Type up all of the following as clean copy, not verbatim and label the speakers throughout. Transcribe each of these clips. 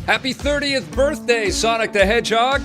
Speaker 1: Happy 30th birthday, Sonic the Hedgehog!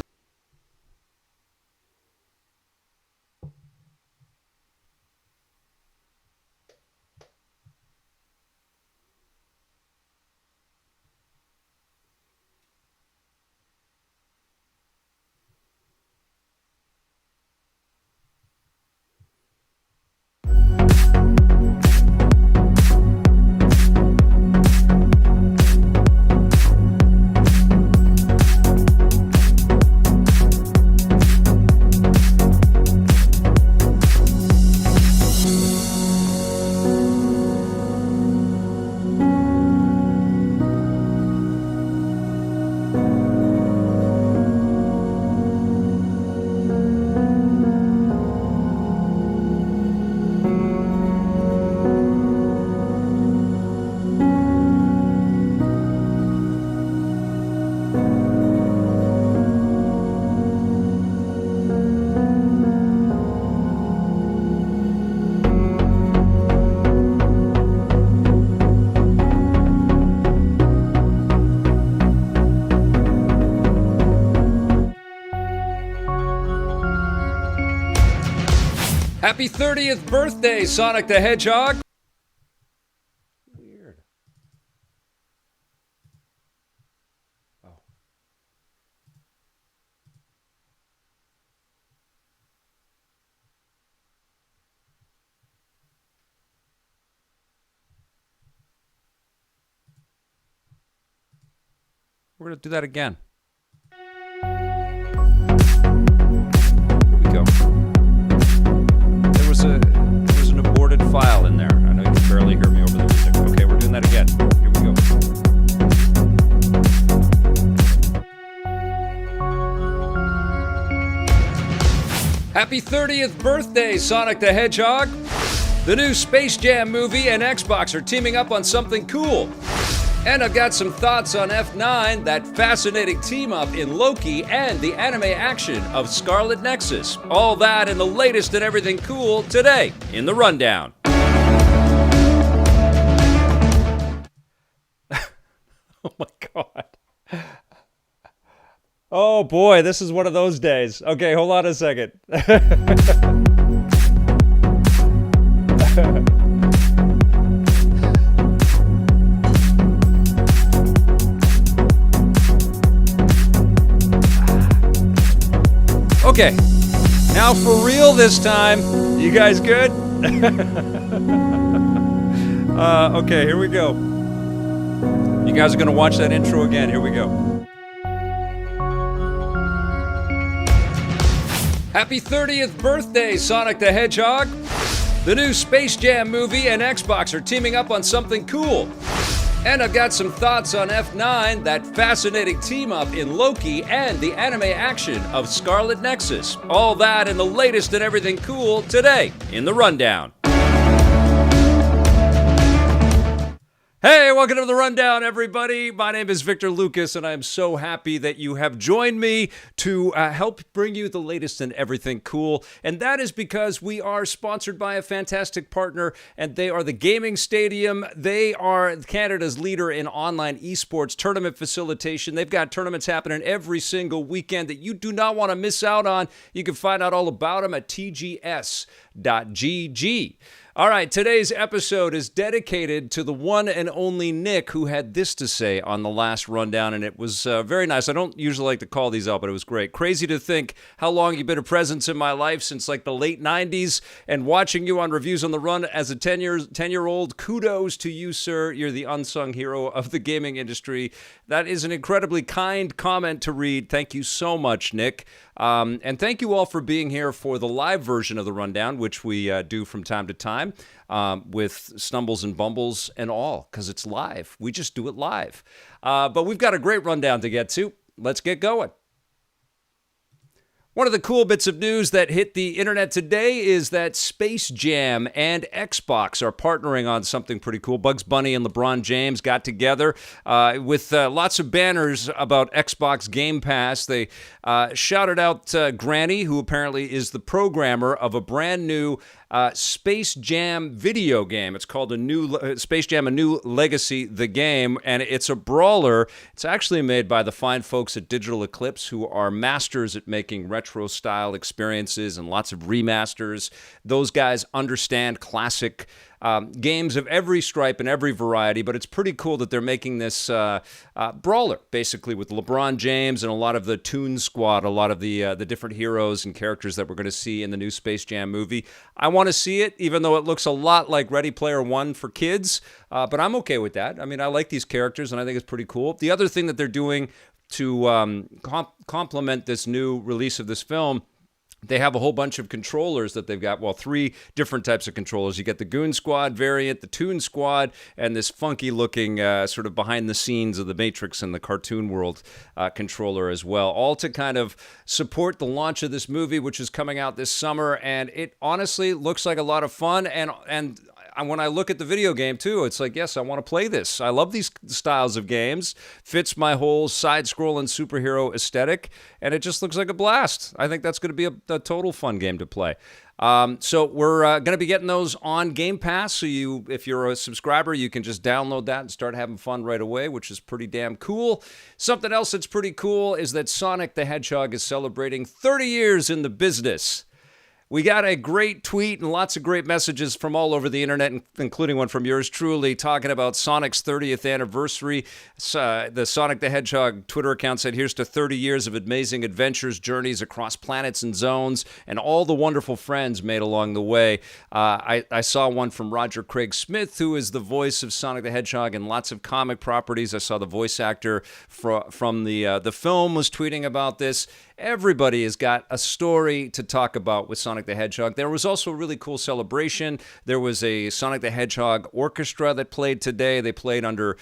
Speaker 1: Happy 30th birthday, Sonic the Hedgehog! Weird. Oh. We're going to do that again. Here we go. There was an aborted file in there. I know you can barely hear me over the music. Okay, we're doing that again. Here we go. Happy 30th birthday, Sonic the Hedgehog! The new Space Jam movie and Xbox are teaming up on something cool. And I've got some thoughts on F9, that fascinating team-up in Loki, and the anime action of Scarlet Nexus. All that and the latest and everything cool today in the Rundown. Oh my God. Oh boy, this is one of those days. Okay, hold on a second. Okay, now for real this time. You guys good? Okay, here we go. You guys are going to watch that intro again. Here we go. Happy 30th birthday, Sonic the Hedgehog! The new Space Jam movie and Xbox are teaming up on something cool. And I've got some thoughts on F9, that fascinating team-up in Loki, and the anime action of Scarlet Nexus. All that and the latest and everything cool today in the Rundown. Hey, welcome to the Rundown, everybody. My name is Victor Lucas, and I'm so happy that you have joined me to help bring you the latest and everything cool. And that is because we are sponsored by a fantastic partner, and they are the Gaming Stadium. They are Canada's leader in online esports tournament facilitation. They've got tournaments happening every single weekend that you do not want to miss out on. You can find out all about them at tgs.gg. All right, today's episode is dedicated to the one and only Nick, who had this to say on the last Rundown, and it was very nice. I don't usually like to call these out, but it was great. Crazy to think how long you've been a presence in my life, since like the late 90s, and watching you on Reviews on the Run as a 10-year-old. Kudos to you, sir. You're the unsung hero of the gaming industry. That is an incredibly kind comment to read. Thank you so much, Nick. And thank you all for being here for the live version of the Rundown, which we do from time to time with stumbles and bumbles and all, because it's live. We just do it live. But we've got a great rundown to get to. Let's get going. One of the cool bits of news that hit the internet today is that Space Jam and Xbox are partnering on something pretty cool. Bugs Bunny and LeBron James got together with lots of banners about Xbox Game Pass. They shouted out Granny, who apparently is the programmer of a brand new Space Jam video game. It's called Space Jam: A New Legacy, the game, and it's a brawler. It's actually made by the fine folks at Digital Eclipse, who are masters at making retro-style experiences and lots of remasters. Those guys understand classic games of every stripe and every variety, but it's pretty cool that they're making this brawler, basically, with LeBron James and a lot of the Toon Squad, a lot of the different heroes and characters that we're going to see in the new Space Jam movie. I want to see it, even though it looks a lot like Ready Player One for kids, but I'm okay with that. I mean, I like these characters, and I think it's pretty cool. The other thing that they're doing to complement this new release of this film, they have a whole bunch of controllers that they've got. Well, 3 different types of controllers. You get the Goon Squad variant, the Toon Squad, and this funky-looking sort of behind the scenes of the Matrix and the cartoon world controller as well, all to kind of support the launch of this movie, which is coming out this summer. And it honestly looks like a lot of fun. And when I look at the video game, too, it's like, yes, I want to play this. I love these styles of games. Fits my whole side-scrolling superhero aesthetic, and it just looks like a blast. I think that's going to be a total fun game to play. So we're going to be getting those on Game Pass, so if you're a subscriber, you can just download that and start having fun right away, which is pretty damn cool. Something else that's pretty cool is that Sonic the Hedgehog is celebrating 30 years in the business. We got a great tweet and lots of great messages from all over the internet, including one from yours truly, talking about Sonic's 30th anniversary. The Sonic the Hedgehog Twitter account said, here's to 30 years of amazing adventures, journeys across planets and zones, and all the wonderful friends made along the way. I saw one from Roger Craig Smith, who is the voice of Sonic the Hedgehog in lots of comic properties. I saw the voice actor from the film was tweeting about this. Everybody has got a story to talk about with Sonic the Hedgehog. There was also a really cool celebration. There was a Sonic the Hedgehog orchestra that played today. They played under,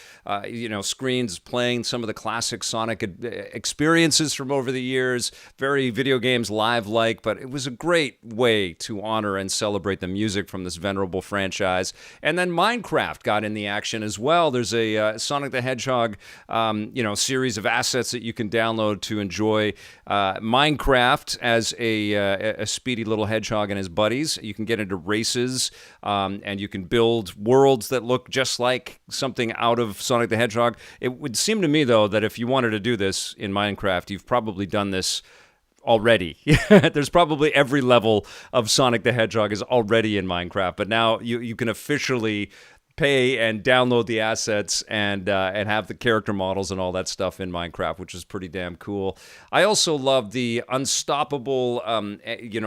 Speaker 1: screens playing some of the classic Sonic experiences from over the years. Very video games live-like, but it was a great way to honor and celebrate the music from this venerable franchise. And then Minecraft got in the action as well. There's a Sonic the Hedgehog, series of assets that you can download to enjoy Minecraft as a speedy little hedgehog and his buddies. You can get into races, and you can build worlds that look just like something out of Sonic the Hedgehog. It would seem to me, though, that if you wanted to do this in Minecraft, you've probably done this already. There's probably every level of Sonic the Hedgehog is already in Minecraft, but now you can officially pay and download the assets and have the character models and all that stuff in Minecraft, which is pretty damn cool. I also love the Unstoppable,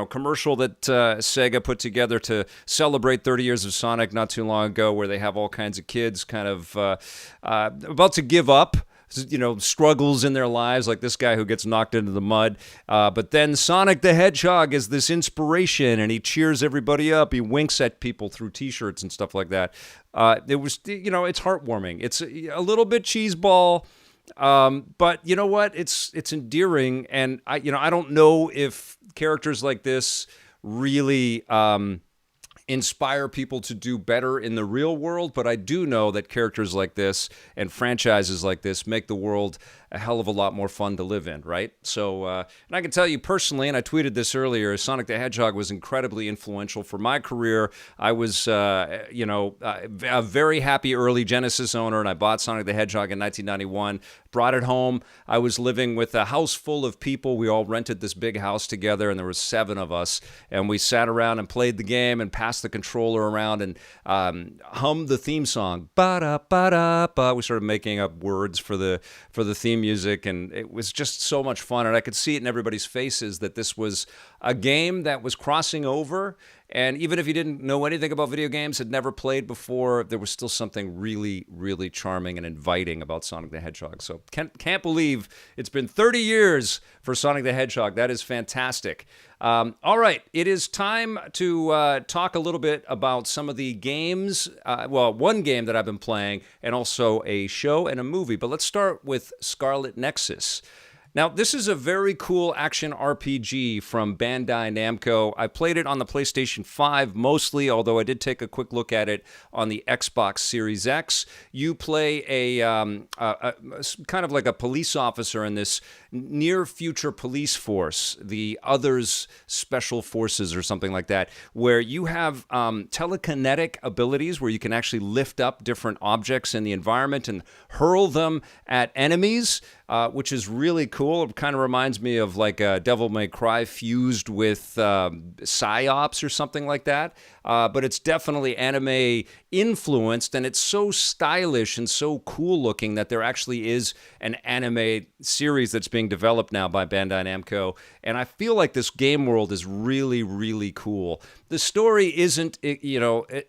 Speaker 1: commercial that Sega put together to celebrate 30 years of Sonic not too long ago, where they have all kinds of kids kind of about to give up, struggles in their lives, like this guy who gets knocked into the mud. But then Sonic the Hedgehog is this inspiration, and he cheers everybody up. He winks at people through T-shirts and stuff like that. It was, it's heartwarming. It's a little bit cheeseball, but you know what? It's endearing, and I don't know if characters like this really inspire people to do better in the real world, but I do know that characters like this and franchises like this make the world a hell of a lot more fun to live in, right? So, and I can tell you personally, and I tweeted this earlier, Sonic the Hedgehog was incredibly influential for my career. I was, a very happy early Genesis owner, and I bought Sonic the Hedgehog in 1991, brought it home. I was living with a house full of people. We all rented this big house together, and there was 7 of us, and we sat around and played the game and passed the controller around and hummed the theme song. Ba-da-ba-da-ba. We started making up words for the theme music, and it was just so much fun, and I could see it in everybody's faces that this was a game that was crossing over, and even if you didn't know anything about video games, had never played before, there was still something really, really charming and inviting about Sonic the Hedgehog. So can't believe it's been 30 years for Sonic the Hedgehog. That is fantastic. All right, it is time to talk a little bit about some of the games, one game that I've been playing, and also a show and a movie. But let's start with Scarlet Nexus. Now, this is a very cool action RPG from Bandai Namco. I played it on the PlayStation 5 mostly, although I did take a quick look at it on the Xbox Series X. You play a kind of like a police officer in this near-future police force, the Others Special Forces or something like that, where you have telekinetic abilities where you can actually lift up different objects in the environment and hurl them at enemies, which is really cool. It kind of reminds me of like Devil May Cry fused with PsyOps or something like that. But it's definitely anime influenced, and it's so stylish and so cool looking that there actually is an anime series that's being developed now by Bandai Namco. And I feel like this game world is really, really cool. The story isn't,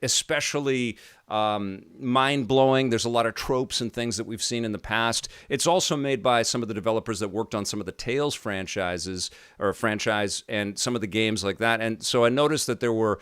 Speaker 1: especially mind-blowing. There's a lot of tropes and things that we've seen in the past. It's also made by some of the developers that worked on some of the Tales franchise and some of the games like that. And so I noticed that there were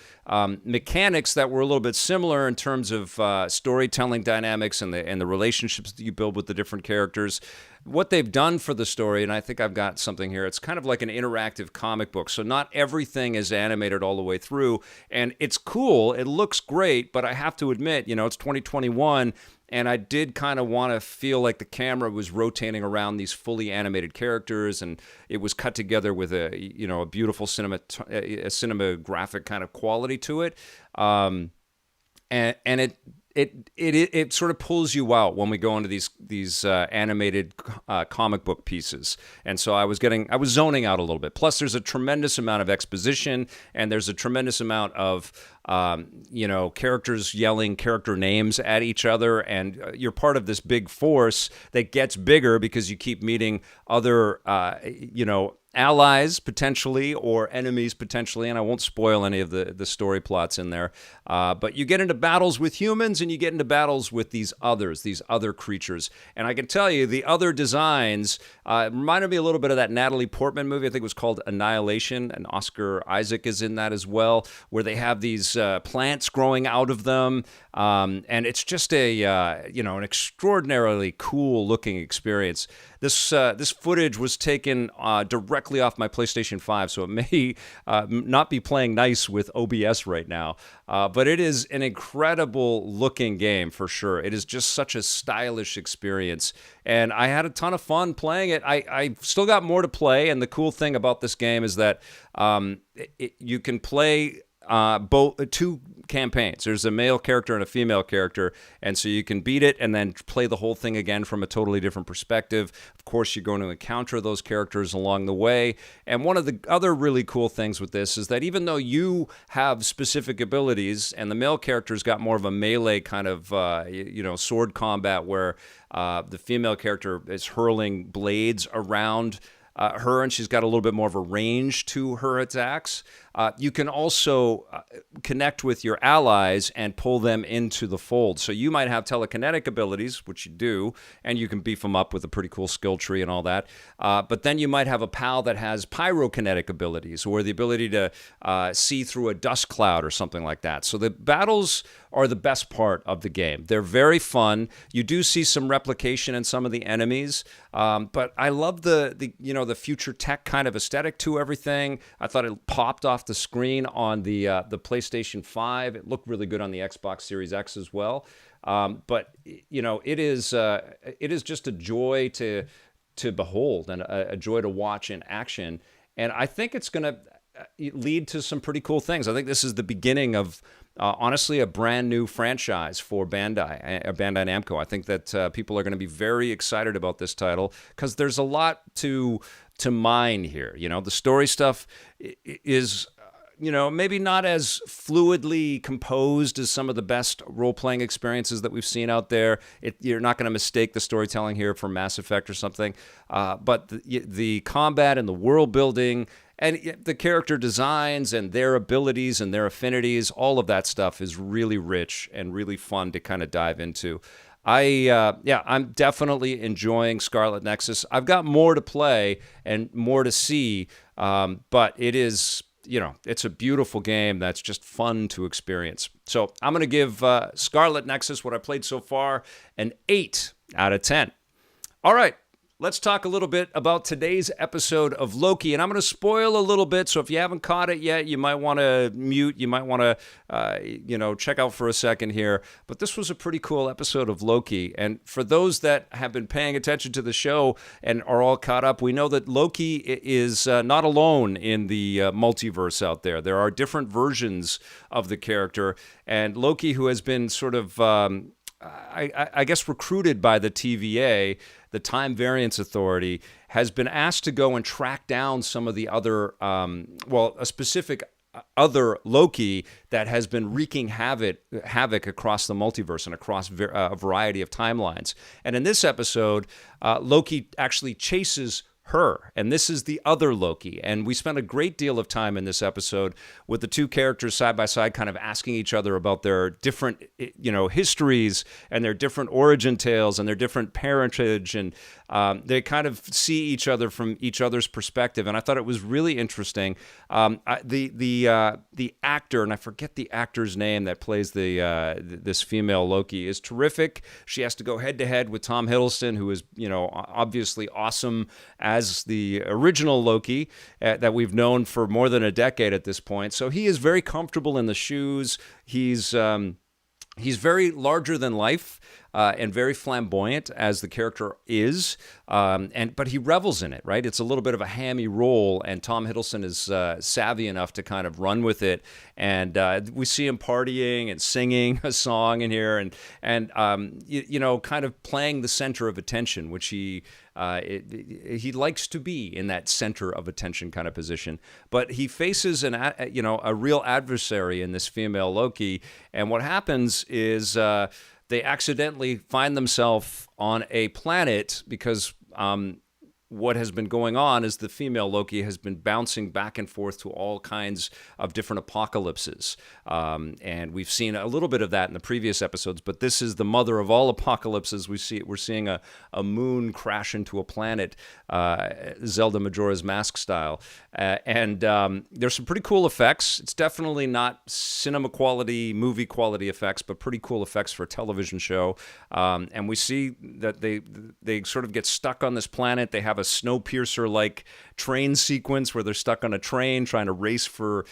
Speaker 1: mechanics that were a little bit similar in terms of storytelling dynamics and the relationships that you build with the different characters. What they've done for the story, and I think I've got something here, it's kind of like an interactive comic book. So not everything is animated all the way through. And it's cool. It looks great. But I have to admit, it's 2021. And I did kind of want to feel like the camera was rotating around these fully animated characters, and it was cut together with a beautiful cinematographic kind of quality to it. And it sort of pulls you out when we go into these animated comic book pieces, and so I was zoning out a little bit. Plus, there's a tremendous amount of exposition, and there's a tremendous amount of characters yelling character names at each other, and you're part of this big force that gets bigger because you keep meeting other allies potentially or enemies potentially, and I won't spoil any of the story plots in there, but you get into battles with humans and you get into battles with these other creatures. And I can tell you, the other designs reminded me a little bit of that Natalie Portman movie. I think it was called Annihilation, and Oscar Isaac is in that as well, where they have these plants growing out of them, and it's just an extraordinarily cool looking experience. This footage was taken directly off my PlayStation 5, so it may not be playing nice with OBS right now. But it is an incredible looking game for sure. It is just such a stylish experience, and I had a ton of fun playing it. I still got more to play, and the cool thing about this game is that you can play both two campaigns. There's a male character and a female character, and so you can beat it and then play the whole thing again from a totally different perspective. Of course, you're going to encounter those characters along the way. And one of the other really cool things with this is that even though you have specific abilities, and the male character's got more of a melee kind of sword combat, where the female character is hurling blades around her, and she's got a little bit more of a range to her attacks. You can also connect with your allies and pull them into the fold. So you might have telekinetic abilities, which you do, and you can beef them up with a pretty cool skill tree and all that. But then you might have a pal that has pyrokinetic abilities, or the ability to see through a dust cloud or something like that. So the battles are the best part of the game. They're very fun. You do see some replication in some of the enemies, but I love the future tech kind of aesthetic to everything. I thought it popped off the screen on the PlayStation 5. It looked really good on the Xbox Series X as well. But it is just a joy to behold, and a joy to watch in action. And I think it's going to lead to some pretty cool things. I think this is the beginning of honestly a brand new franchise for Bandai Namco. I think that people are going to be very excited about this title because there's a lot to mine here. The story stuff is maybe not as fluidly composed as some of the best role-playing experiences that we've seen out there. You're not going to mistake the storytelling here for Mass Effect or something. But the combat and the world building and the character designs and their abilities and their affinities, all of that stuff is really rich and really fun to kind of dive into. I'm definitely enjoying Scarlet Nexus. I've got more to play and more to see, but it is, it's a beautiful game that's just fun to experience. So I'm going to give Scarlet Nexus, what I played so far, an 8 out of 10. All right. let's talk a little bit about today's episode of Loki. And I'm going to spoil a little bit, so if you haven't caught it yet, you might want to mute. You might want to, check out for a second here. But this was a pretty cool episode of Loki. And for those that have been paying attention to the show and are all caught up, we know that Loki is not alone in the multiverse out there. There are different versions of the character. And Loki, who has been sort of... I guess recruited by the TVA, the Time Variance Authority, has been asked to go and track down some of the other, a specific other Loki that has been wreaking havoc across the multiverse and across a variety of timelines. And in this episode, Loki actually chases her, and this is the other Loki. And we spent a great deal of time in this episode with the two characters side by side, kind of asking each other about their different, histories and their different origin tales and their different parentage, and they kind of see each other from each other's perspective. And I thought it was really interesting. The actor, and I forget the actor's name that plays this female Loki, is terrific. She has to go head to head with Tom Hiddleston, who is obviously awesome as the original Loki that we've known for more than a decade at this point. So he is very comfortable in the shoes. He's very larger than life and very flamboyant, as the character is, but he revels in it, right? It's a little bit of a hammy role, and Tom Hiddleston is savvy enough to kind of run with it. And we see him partying and singing a song in here, and kind of playing the center of attention, which he likes to be in that center of attention kind of position. But he faces a real adversary in this female Loki, and what happens is they accidentally find themselves on a planet because what has been going on is the female Loki has been bouncing back and forth to all kinds of different apocalypses. And we've seen a little bit of that in the previous episodes, but this is the mother of all apocalypses. We're seeing a moon crash into a planet, Zelda Majora's Mask style. And there's some pretty cool effects. It's definitely not cinema quality, movie quality effects, but pretty cool effects for a television show. And we see that they sort of get stuck on this planet. They have a Snowpiercer-like train sequence where they're stuck on a train trying to race for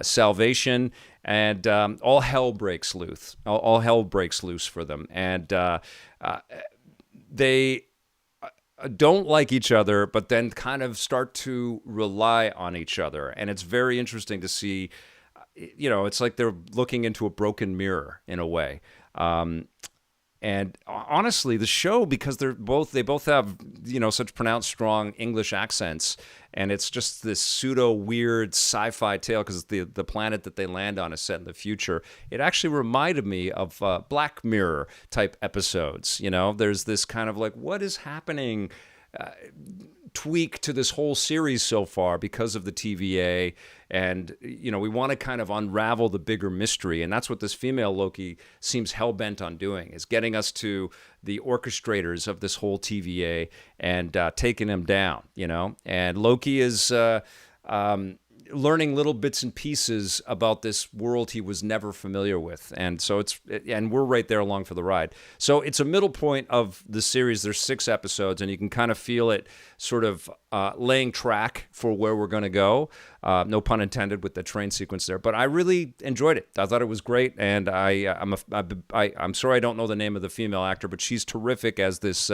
Speaker 1: salvation, and all hell breaks loose. All hell breaks loose for them, and they don't like each other, but then kind of start to rely on each other, and it's very interesting to see. It's like they're looking into a broken mirror in a way. And honestly, the show, because they both have, such pronounced strong English accents, and it's just this pseudo weird sci-fi tale because the planet that they land on is set in the future. It actually reminded me of Black Mirror type episodes. There's this kind of like, what is happening? Tweak to this whole series so far because of the TVA, and we want to kind of unravel the bigger mystery, and that's what this female Loki seems hell-bent on doing, is getting us to the orchestrators of this whole TVA and taking them down, and Loki is learning little bits and pieces about this world he was never familiar with. And so and we're right there along for the ride. So it's a middle point of the series. There's 6 episodes, and you can kind of feel it sort of laying track for where we're going to go. No pun intended with the train sequence there, but I really enjoyed it. I thought it was great, and I'm sorry I don't know the name of the female actor, but she's terrific as this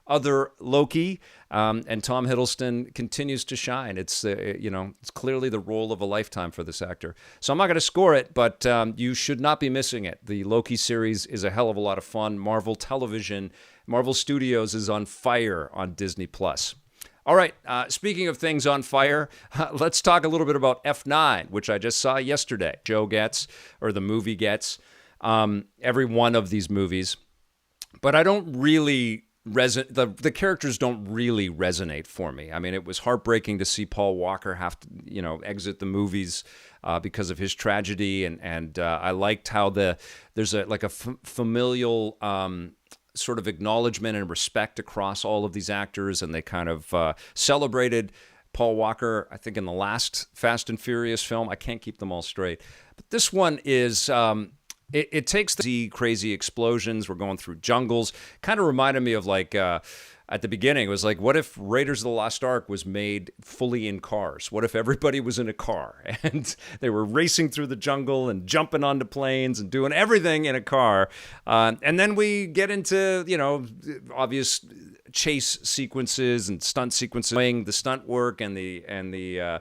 Speaker 1: other Loki, and Tom Hiddleston continues to shine. It's it's clearly the role of a lifetime for this actor. So I'm not going to score it, but you should not be missing it. The Loki series is a hell of a lot of fun. Marvel Studios is on fire on Disney+. All right, speaking of things on fire, let's talk a little bit about F9, which I just saw yesterday. The movie gets, every one of these movies. But I don't really the characters don't really resonate for me. I mean, it was heartbreaking to see Paul Walker have to, exit the movies because of his tragedy, and I liked how there's a familial sort of acknowledgement and respect across all of these actors, and they kind of celebrated Paul Walker, I think, in the last Fast and Furious film. I can't keep them all straight. But this one is... It takes the crazy explosions. We're going through jungles. Kind of reminded me of at the beginning. It was like, what if Raiders of the Lost Ark was made fully in cars? What if everybody was in a car and they were racing through the jungle and jumping onto planes and doing everything in a car? And then we get into, obvious chase sequences and stunt sequences, the stunt work and the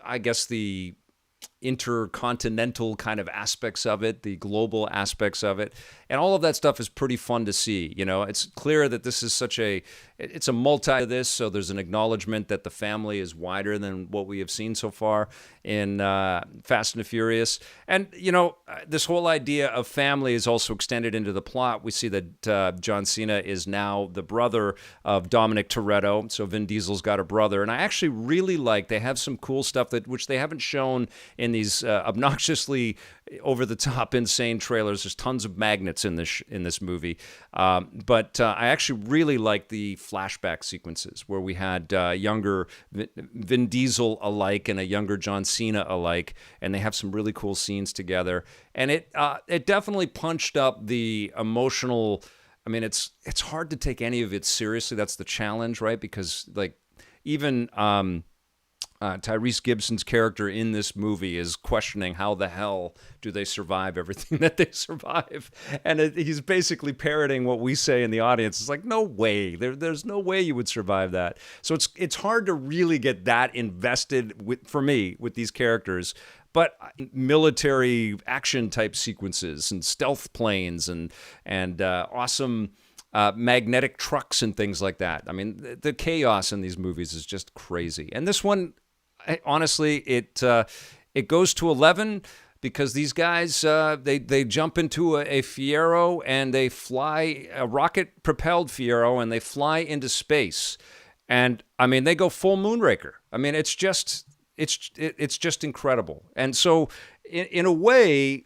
Speaker 1: I guess the intercontinental kind of aspects of it, the global aspects of it, and all of that stuff is pretty fun to see. It's clear that this is it's a multi this, so there's an acknowledgement that the family is wider than what we have seen so far in Fast and the Furious. And, this whole idea of family is also extended into the plot. We see that John Cena is now the brother of Dominic Toretto, so Vin Diesel's got a brother. And I actually really like, they have some cool stuff which they haven't shown in these obnoxiously over-the-top insane trailers. There's tons of magnets in this movie, but I actually really like the flashback sequences where we had younger Vin Diesel alike and a younger John Cena alike, and they have some really cool scenes together. And it definitely punched up the emotional. I mean, it's hard to take any of it seriously. That's the challenge, right? Because even Tyrese Gibson's character in this movie is questioning how the hell do they survive everything that they survive, and he's basically parroting what we say in the audience. It's like, no way, there's no way you would survive that. So it's hard to really get that invested for me with these characters. But military action type sequences and stealth planes and awesome magnetic trucks and things like that. I mean, the chaos in these movies is just crazy. And this one, honestly, it goes to 11 because these guys, they jump into a Fiero and they fly, a rocket-propelled Fiero, and they fly into space. And, I mean, they go full Moonraker. I mean, it's just incredible. And so, in a way,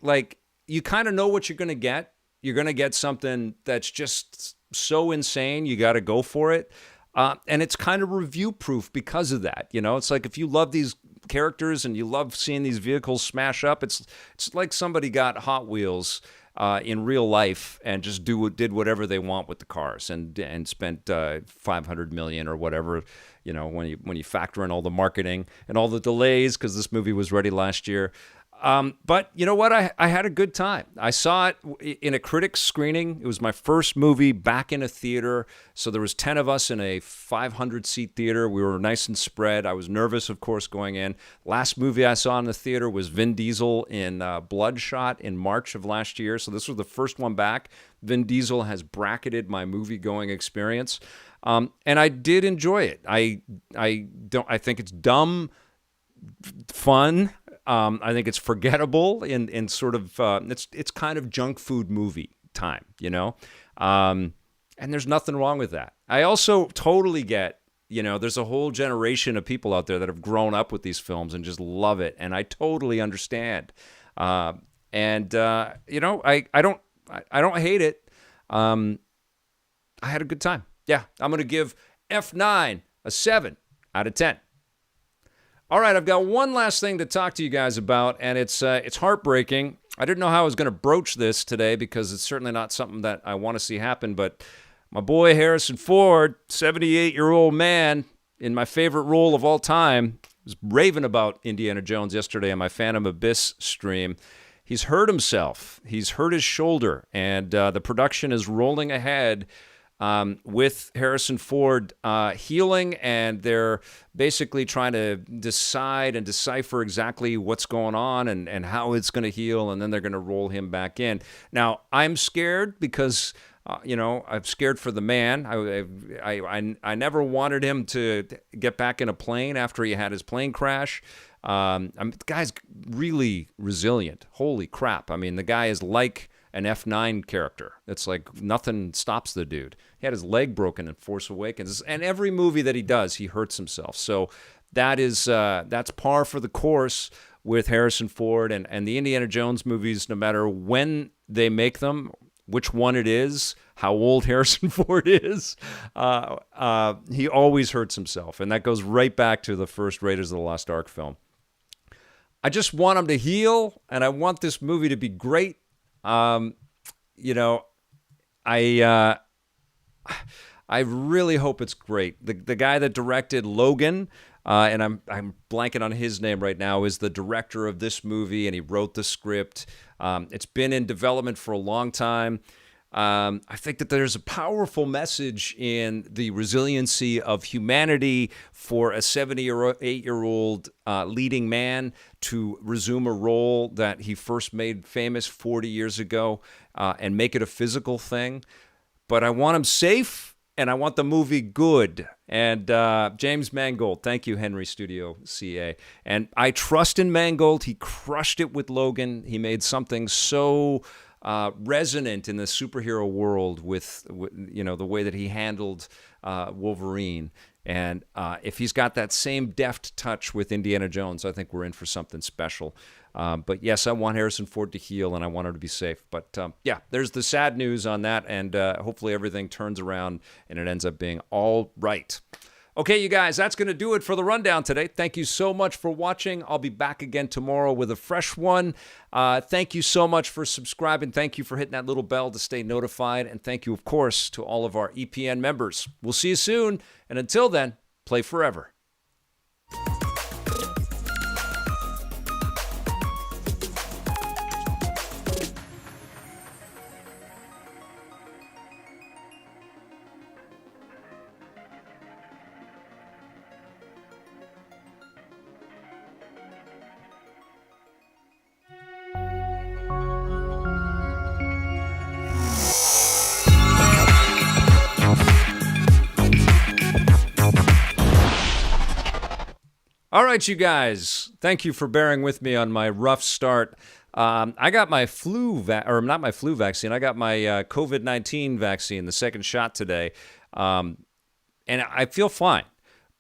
Speaker 1: you kind of know what you're going to get. You're going to get something that's just so insane, you got to go for it. And it's kind of review-proof because of that. It's like if you love these characters and you love seeing these vehicles smash up, it's like somebody got Hot Wheels in real life and just did whatever they want with the cars and spent $500 million or whatever. When you factor in all the marketing and all the delays because this movie was ready last year. But you know what? I had a good time. I saw it in a critics screening. It was my first movie back in a theater. So there was 10 of us in a 500-seat theater. We were nice and spread. I was nervous, of course, going in. Last movie I saw in the theater was Vin Diesel in Bloodshot in March of last year. So this was the first one back. Vin Diesel has bracketed my movie-going experience. And I did enjoy it. I think it's dumb, fun. I think it's forgettable in sort of it's kind of junk food movie time, and there's nothing wrong with that. I also totally get, there's a whole generation of people out there that have grown up with these films and just love it, and I totally understand. I don't hate it. I had a good time. Yeah, I'm gonna give F9 a 7 out of 10. All right, I've got one last thing to talk to you guys about, and it's heartbreaking. I didn't know how I was going to broach this today because it's certainly not something that I want to see happen, but my boy Harrison Ford, 78-year-old man, in my favorite role of all time, was raving about Indiana Jones yesterday on my Phantom Abyss stream. He's hurt himself. He's hurt his shoulder, and the production is rolling ahead with Harrison Ford healing, and they're basically trying to decide and decipher exactly what's going on and how it's going to heal, and then they're going to roll him back in. Now, I'm scared because, I'm scared for the man. I never wanted him to get back in a plane after he had his plane crash. The guy's really resilient. Holy crap. I mean, the guy is like an F9 character. It's like nothing stops the dude. He had his leg broken in Force Awakens, and every movie that he does, he hurts himself. So that's par for the course with Harrison Ford and the Indiana Jones movies. No matter when they make them, which one it is, how old Harrison Ford is, he always hurts himself, and that goes right back to the first Raiders of the Lost Ark film. I just want him to heal, and I want this movie to be great. I really hope it's great. The guy that directed Logan, and I'm blanking on his name right now, is the director of this movie, and he wrote the script. It's been in development for a long time. I think that there's a powerful message in the resiliency of humanity for a 78-year-old leading man to resume a role that he first made famous 40 years ago and make it a physical thing. But I want him safe, and I want the movie good. And James Mangold, thank you, Henry Studio CA. And I trust in Mangold. He crushed it with Logan. He made something so resonant in the superhero world with the way that he handled Wolverine. And if he's got that same deft touch with Indiana Jones, I think we're in for something special. But yes, I want Harrison Ford to heal, and I want him to be safe. But yeah, there's the sad news on that, and hopefully everything turns around and it ends up being all right. Okay, you guys, that's going to do it for the rundown today. Thank you so much for watching. I'll be back again tomorrow with a fresh one. Thank you so much for subscribing. Thank you for hitting that little bell to stay notified. And thank you, of course, to all of our EPN members. We'll see you soon. And until then, play forever. All right, you guys, thank you for bearing with me on my rough start. I got my not my flu vaccine. I got my COVID-19 vaccine, the second shot today, and I feel fine.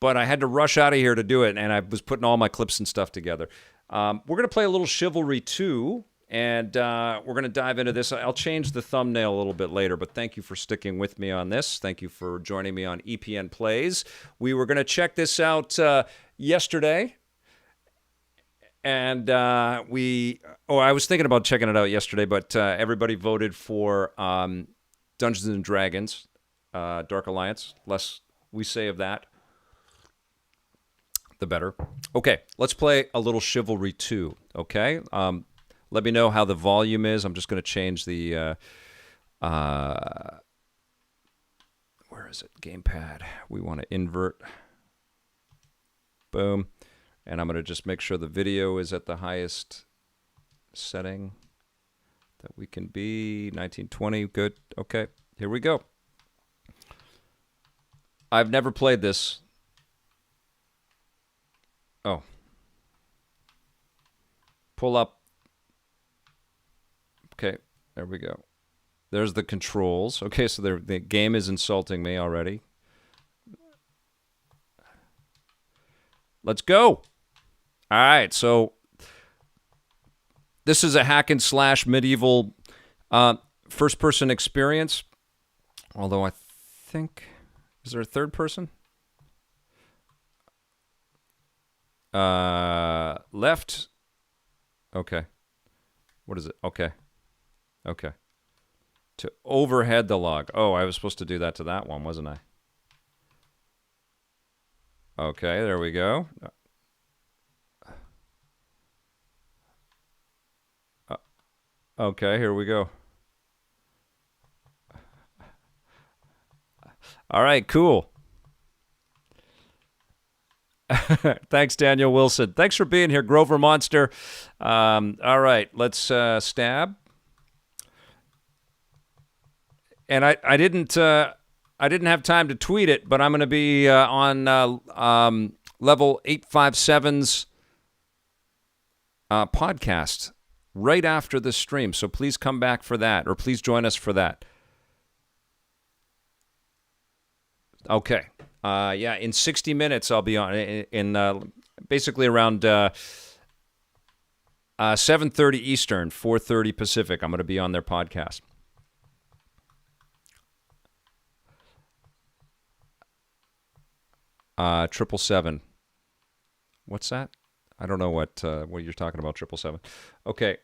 Speaker 1: But I had to rush out of here to do it, and I was putting all my clips and stuff together. We're going to play a little Chivalry II, and we're going to dive into this. I'll change the thumbnail a little bit later, but thank you for sticking with me on this. Thank you for joining me on EPN Plays. We were going to check this out yesterday, and I was thinking about checking it out yesterday, but everybody voted for Dungeons and Dragons, Dark Alliance. Less we say of that, the better. Okay, let's play a little Chivalry 2, okay? Let me know how the volume is. I'm just going to change the, where is it? Gamepad. We want to invert. Boom. And I'm going to just make sure the video is at the highest setting that we can be. 1920. Good. Okay. Here we go. I've never played this. Oh. Pull up. Okay. There we go. There's the controls. Okay, so the game is insulting me already. Let's go. All right, so this is a hack and slash medieval first-person experience. Although I think, is there a third person? Left. Okay. What is it? Okay. Okay. To overhead the log. Oh, I was supposed to do that to that one, wasn't I? Okay, there we go. Okay, here we go. All right, cool. Thanks, Daniel Wilson. Thanks for being here, Grover Monster. All right, let's stab. And I didn't have time to tweet it, but I'm going to be on level 857's podcast right after the stream. So please come back for that, or please join us for that. Okay. Yeah, in 60 minutes I'll be on in basically around 7:30 Eastern, 4:30 Pacific. I'm going to be on their podcast. Triple seven. What's that? I don't know what you're talking about, 777. Okay,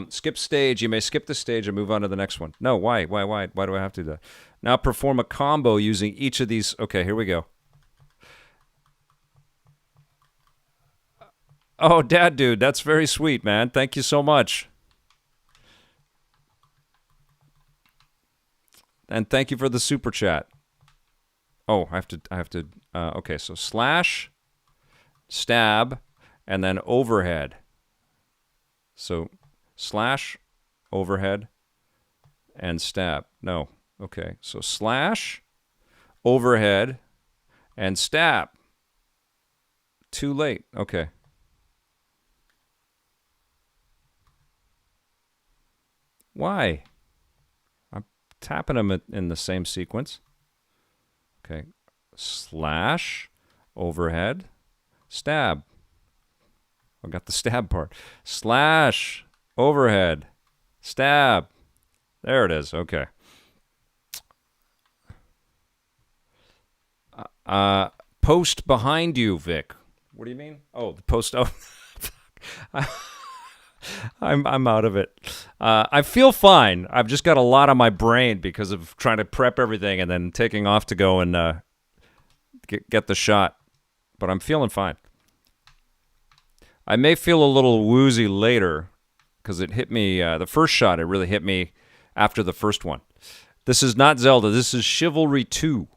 Speaker 1: skip stage. You may skip the stage and move on to the next one. No, why? Why do I have to do that? Now perform a combo using each of these. Okay, here we go. Oh, Dad, dude, that's very sweet, man. Thank you so much. And thank you for the super chat. Oh, I have to. Okay, so slash, stab, and then overhead. So slash, overhead, and stab. No. Okay, so slash, overhead, and stab. Too late. Okay. Why? I'm tapping them in the same sequence. Okay. Slash, overhead, stab. I got the stab part. Slash, overhead, stab. There it is. Okay. Post behind you, Vic. What do you mean? Oh, the post. Oh, I'm out of it. I feel fine. I've just got a lot on my brain because of trying to prep everything and then taking off to go and get the shot. But I'm feeling fine. I may feel a little woozy later because it hit me. The first shot, it really hit me after the first one. This is not Zelda. This is Chivalry II.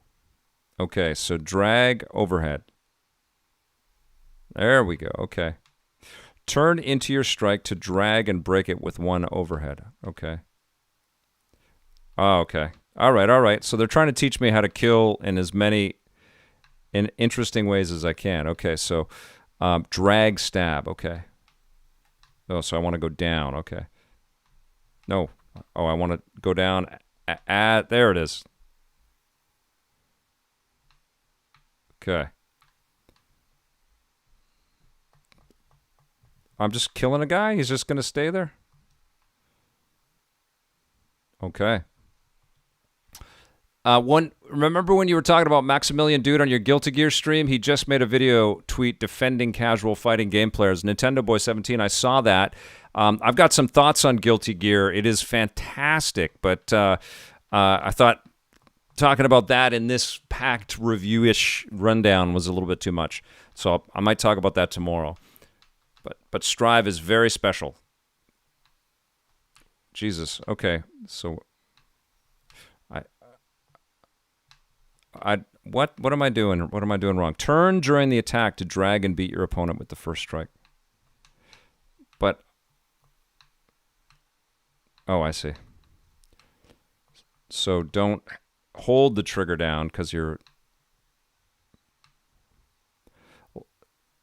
Speaker 1: Okay, so drag overhead. There we go. Okay. Turn into your strike to drag and break it with one overhead. Okay. Oh, okay. All right. So they're trying to teach me how to kill in as many interesting ways as I can. Okay, so drag, stab. Okay. Oh, so I want to go down. Okay. No. Oh, I want to go down. There it is. Okay. I'm just killing a guy? He's just going to stay there? Okay. Remember when you were talking about Maximilian Dude on your Guilty Gear stream? He just made a video tweet defending casual fighting game players. Nintendo Boy 17, I saw that. I've got some thoughts on Guilty Gear. It is fantastic, but I thought talking about that in this packed review-ish rundown was a little bit too much. So I might talk about that tomorrow. But Strive is very special. Jesus. Okay. So what am I doing? What am I doing wrong? Turn during the attack to drag and beat your opponent with the first strike. But oh, I see. So don't hold the trigger down because you're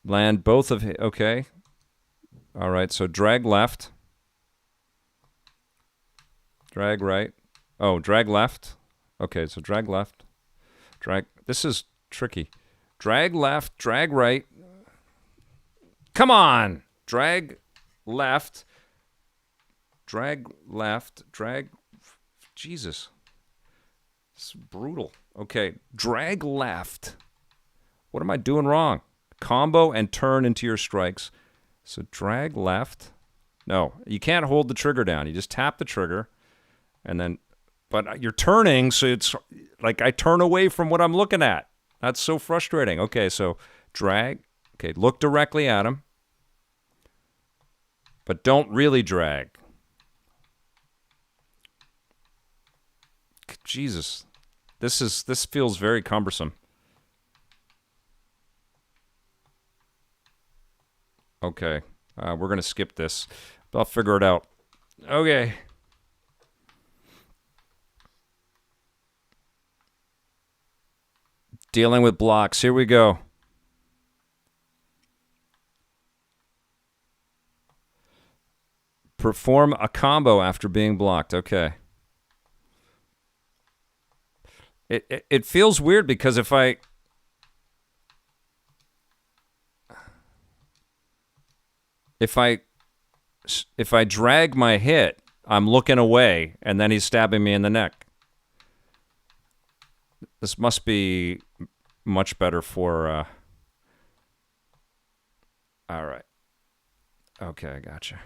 Speaker 1: land both of okay. All right, so drag left. Drag right. Oh, drag left. Okay, so drag left. Drag. This is tricky. Drag left, drag right. Come on. Drag left. Drag left. Drag. Jesus. It's brutal. Okay, drag left. What am I doing wrong? Combo and turn into your strikes. So drag left. No, you can't hold the trigger down. You just tap the trigger and then, but you're turning, so it's like I turn away from what I'm looking at. That's so frustrating. Okay, so drag. Okay, look directly at him, but don't really drag. Jesus, this feels very cumbersome. Okay, we're going to skip this. But I'll figure it out. Okay. Dealing with blocks. Here we go. Perform a combo after being blocked. Okay. It feels weird because if I drag my hit, I'm looking away, and then he's stabbing me in the neck. This must be much better for... all right. Okay, I gotcha.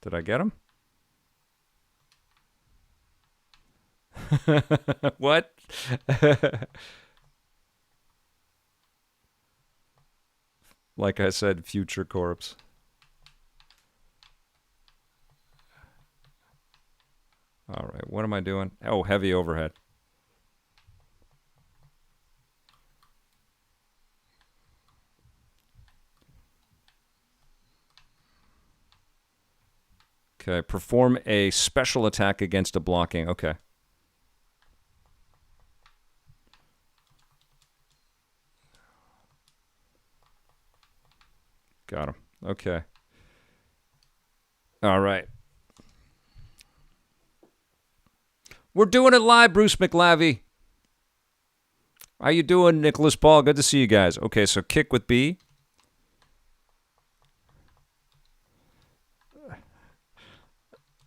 Speaker 1: Did I get him? What? Like I said, future corpse. All right, what am I doing? Oh, heavy overhead. Okay, perform a special attack against a blocking. Okay. Got him. Okay. All right. We're doing it live, Bruce McLavy. How you doing, Nicholas Paul? Good to see you guys. Okay, so kick with B.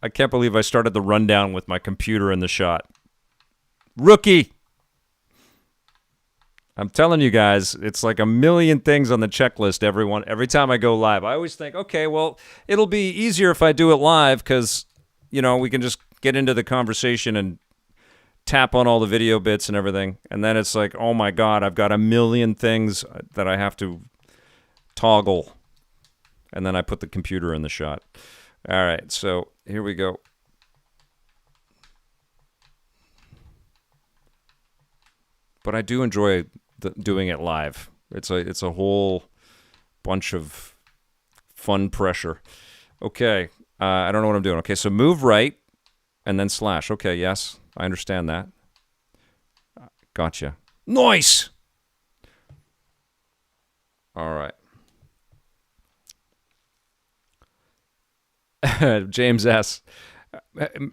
Speaker 1: I can't believe I started the rundown with my computer in the shot. Rookie! I'm telling you guys, it's like a million things on the checklist every time I go live. I always think, okay, well, it'll be easier if I do it live because, you know, we can just get into the conversation and tap on all the video bits and everything. And then it's like, oh my God, I've got a million things that I have to toggle. And then I put the computer in the shot. All right, so here we go. But I do enjoy doing it live. It's a whole bunch of fun pressure. Okay, I don't know what I'm doing. Okay, so move right and then slash. Okay, yes, I understand that. Gotcha. Nice! All right. James S.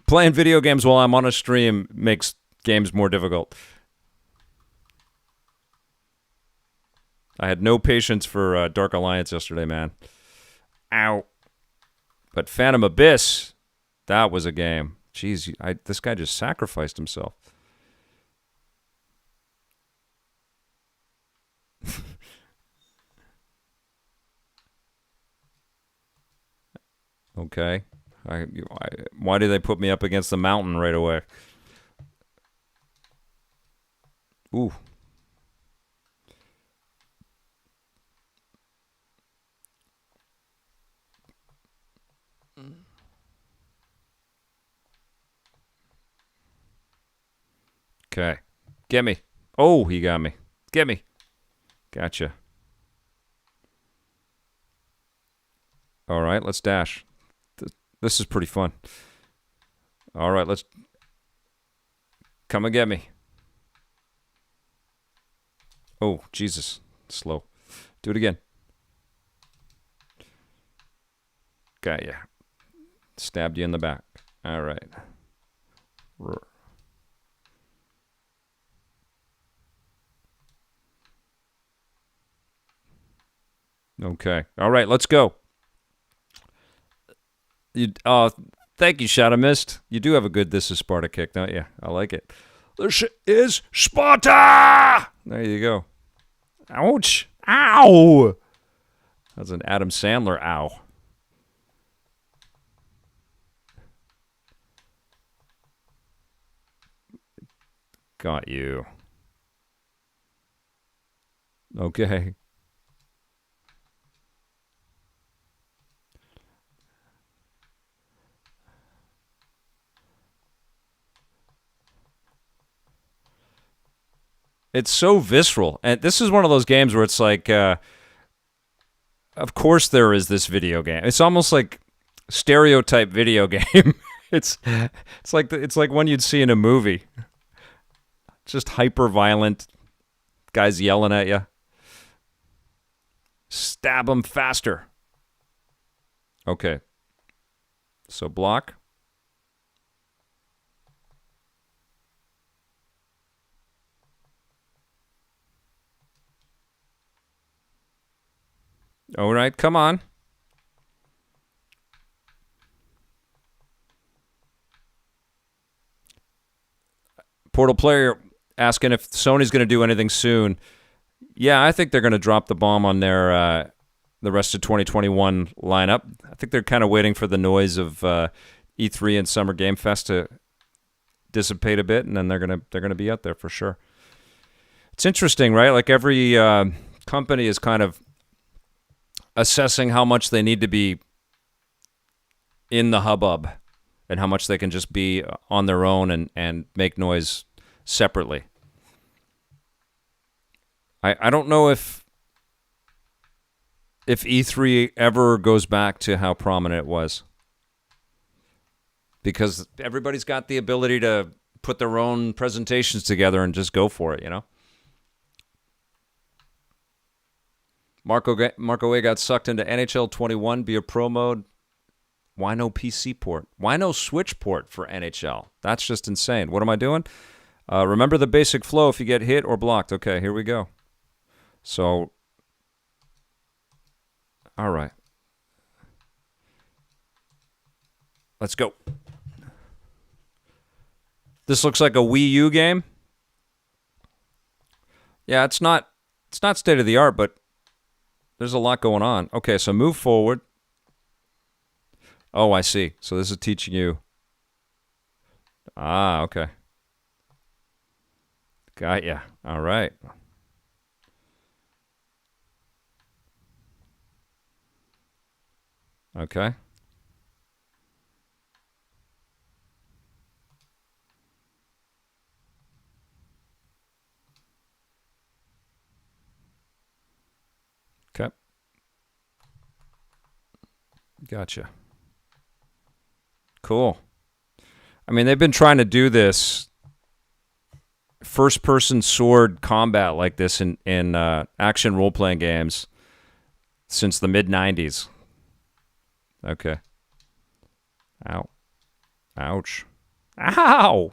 Speaker 1: Playing video games while I'm on a stream makes games more difficult. I had no patience for Dark Alliance yesterday, man. Ow. But Phantom Abyss, that was a game. Jeez, this guy just sacrificed himself. Okay. Why did they put me up against the mountain right away? Ooh. Okay. Get me. Oh, he got me. Get me. Gotcha. All right, let's dash. This is pretty fun. All right, let's... Come and get me. Oh, Jesus. Slow. Do it again. Got ya. Stabbed you in the back. All right. Okay. All right, let's go. Thank you, Shadow Mist. You do have a good This Is Sparta kick, don't you? I like it. This is Sparta! There you go. Ouch. Ow! That's an Adam Sandler ow. Got you. Okay. It's so visceral. And this is one of those games where it's like, of course there is this video game. It's almost like stereotype video game. it's like one you'd see in a movie. Just hyper violent. Guys yelling at you. Stab them faster. Okay. So block. All right, come on. Portal player asking if Sony's going to do anything soon. Yeah, I think they're going to drop the bomb on their the rest of 2021 lineup. I think they're kind of waiting for the noise of E3 and Summer Game Fest to dissipate a bit, and then they're gonna be out there for sure. It's interesting, right? Like every company is kind of assessing how much they need to be in the hubbub and how much they can just be on their own and make noise separately. I don't know if E3 ever goes back to how prominent it was, because everybody's got the ability to put their own presentations together and just go for it, you know? Marco A got sucked into NHL 21 via Pro Mode. Why no PC port? Why no Switch port for NHL? That's just insane. What am I doing? Remember the basic flow if you get hit or blocked. Okay, here we go. So, all right. Let's go. This looks like a Wii U game. Yeah, it's not state of the art, but there's a lot going on. Okay, so move forward. Oh, I see. So this is teaching you. Ah, okay. Got ya. All right. Okay. Okay. Gotcha. Cool. I mean, they've been trying to do this first-person sword combat like this in action role-playing games since the mid-90s. Okay. Ow. Ouch. Ow!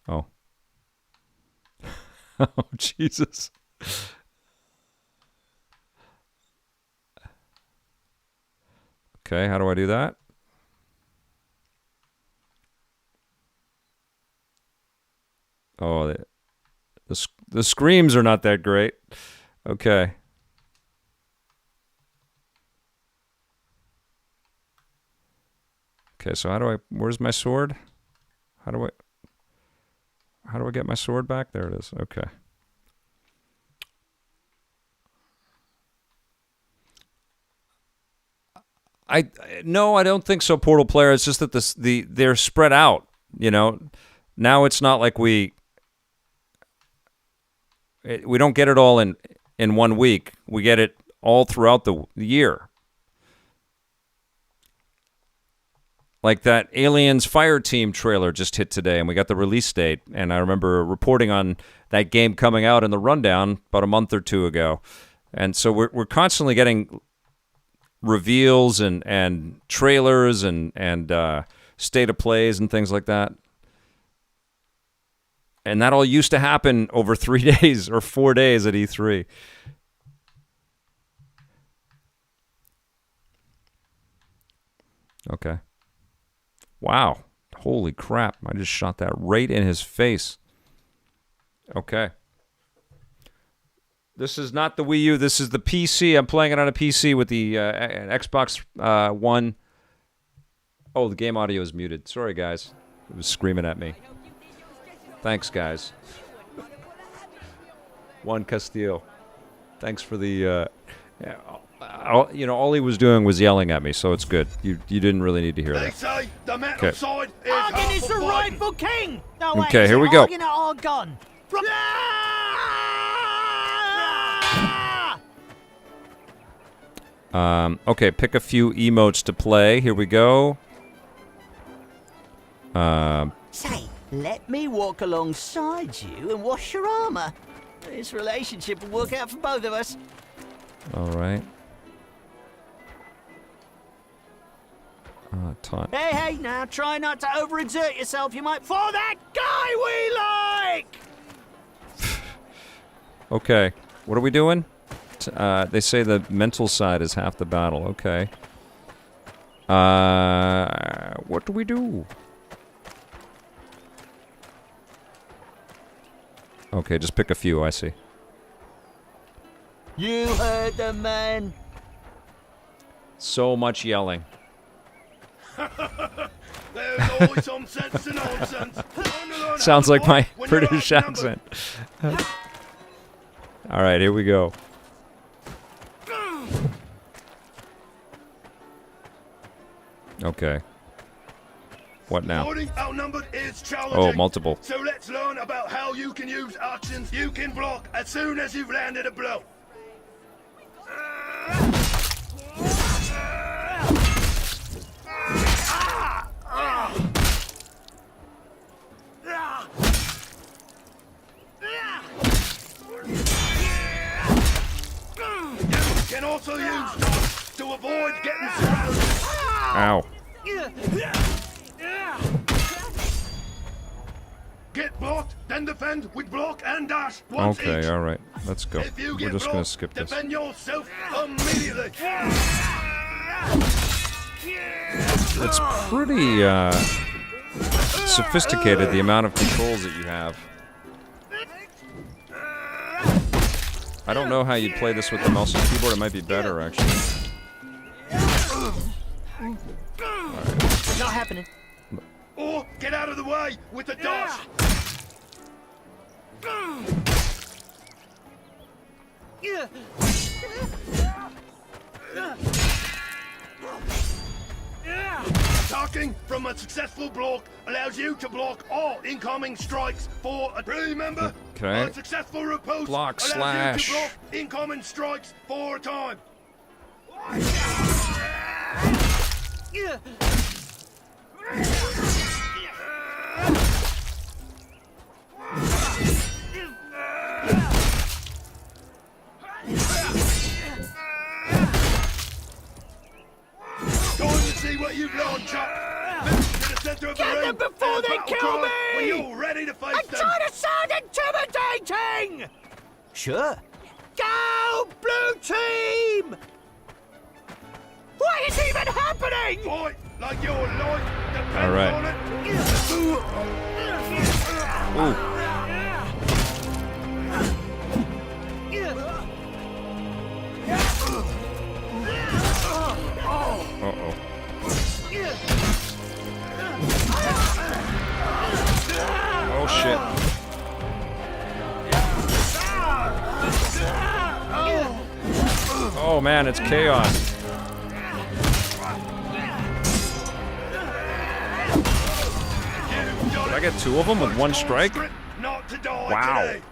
Speaker 1: Oh. Oh, Jesus. Okay, how do I do that? Oh, the screams are not that great. Okay. Okay, so where's my sword? How do I get my sword back? There it is. Okay. No, I don't think so, Portal player. It's just that they're spread out, you know. Now it's not like we don't get it all in 1 week. We get it all throughout the year. Like that Aliens Fire Team trailer just hit today, and we got the release date. And I remember reporting on that game coming out in the rundown about a month or two ago. And so we're constantly getting reveals and trailers and state of plays and things like that. And that all used to happen over 3 days or 4 days at E3. Okay. Wow. Holy crap. I just shot that right in his face. Okay. This is not the Wii U. This is the PC. I'm playing it on a PC with the Xbox One. Oh, the game audio is muted. Sorry, guys. It was screaming at me. Thanks, guys. Juan Castillo. Thanks for the... all he was doing was yelling at me, so it's good. You didn't really need to hear that.
Speaker 2: They say the metal side is
Speaker 3: Argon is the rightful king! No, wait,
Speaker 1: Okay, here we go.
Speaker 3: Argon or Argon?
Speaker 1: Okay, pick a few emotes to play. Here we go.
Speaker 3: Say, let me walk alongside you and wash your armor. This relationship will work out for both of us.
Speaker 1: All right. Taunt.
Speaker 3: Hey, now try not to overexert yourself. You might fall that guy we like!
Speaker 1: Okay, what are we doing? They say the mental side is half the battle. Okay. What do we do? Okay, just pick a few, I see.
Speaker 3: You heard the man.
Speaker 1: So much yelling.
Speaker 2: There's always some sense in nonsense.
Speaker 1: Sounds like my British accent. All right, here we go. Okay. What now?
Speaker 2: Fighting outnumbered is challenging.
Speaker 1: Oh, multiple.
Speaker 2: So let's learn about how you can use actions you can block as soon as you've landed a blow. You can also use dodge to avoid getting surrounded.
Speaker 1: Ow.
Speaker 2: Get blocked, then defend with block and dash. Once
Speaker 1: Okay,
Speaker 2: each.
Speaker 1: all right. Let's go.
Speaker 2: If you
Speaker 1: We're
Speaker 2: get
Speaker 1: just going to
Speaker 2: blocked,
Speaker 1: skip this.
Speaker 2: defend yourself immediately.
Speaker 1: It's pretty sophisticated, the amount of controls that you have. I don't know how you'd play this with the mouse and keyboard. It might be better, actually.
Speaker 3: Not happening.
Speaker 2: Or get out of the way with the dash. Attacking from a successful block allows you to block all incoming strikes for a... Remember?
Speaker 1: Okay.
Speaker 2: A successful riposte
Speaker 1: Block
Speaker 2: allows
Speaker 1: slash.
Speaker 2: you to block incoming strikes for a time. Time to see what you've learned, chap. Move to the center of the
Speaker 3: Get
Speaker 2: ring.
Speaker 3: them before
Speaker 2: and a
Speaker 3: they
Speaker 2: battle
Speaker 3: kill
Speaker 2: cry
Speaker 3: me!
Speaker 2: When you're ready to face
Speaker 3: I'm
Speaker 2: them.
Speaker 3: trying to sound intimidating! Sure. Go, blue team! What is even happening?
Speaker 2: Fight like your life depends
Speaker 1: All right.
Speaker 2: on it.
Speaker 1: Ooh. Uh-oh. Oh, shit. Oh, man, it's chaos. Did I get two of them with one strike?
Speaker 2: Not to die
Speaker 1: Wow.
Speaker 2: today.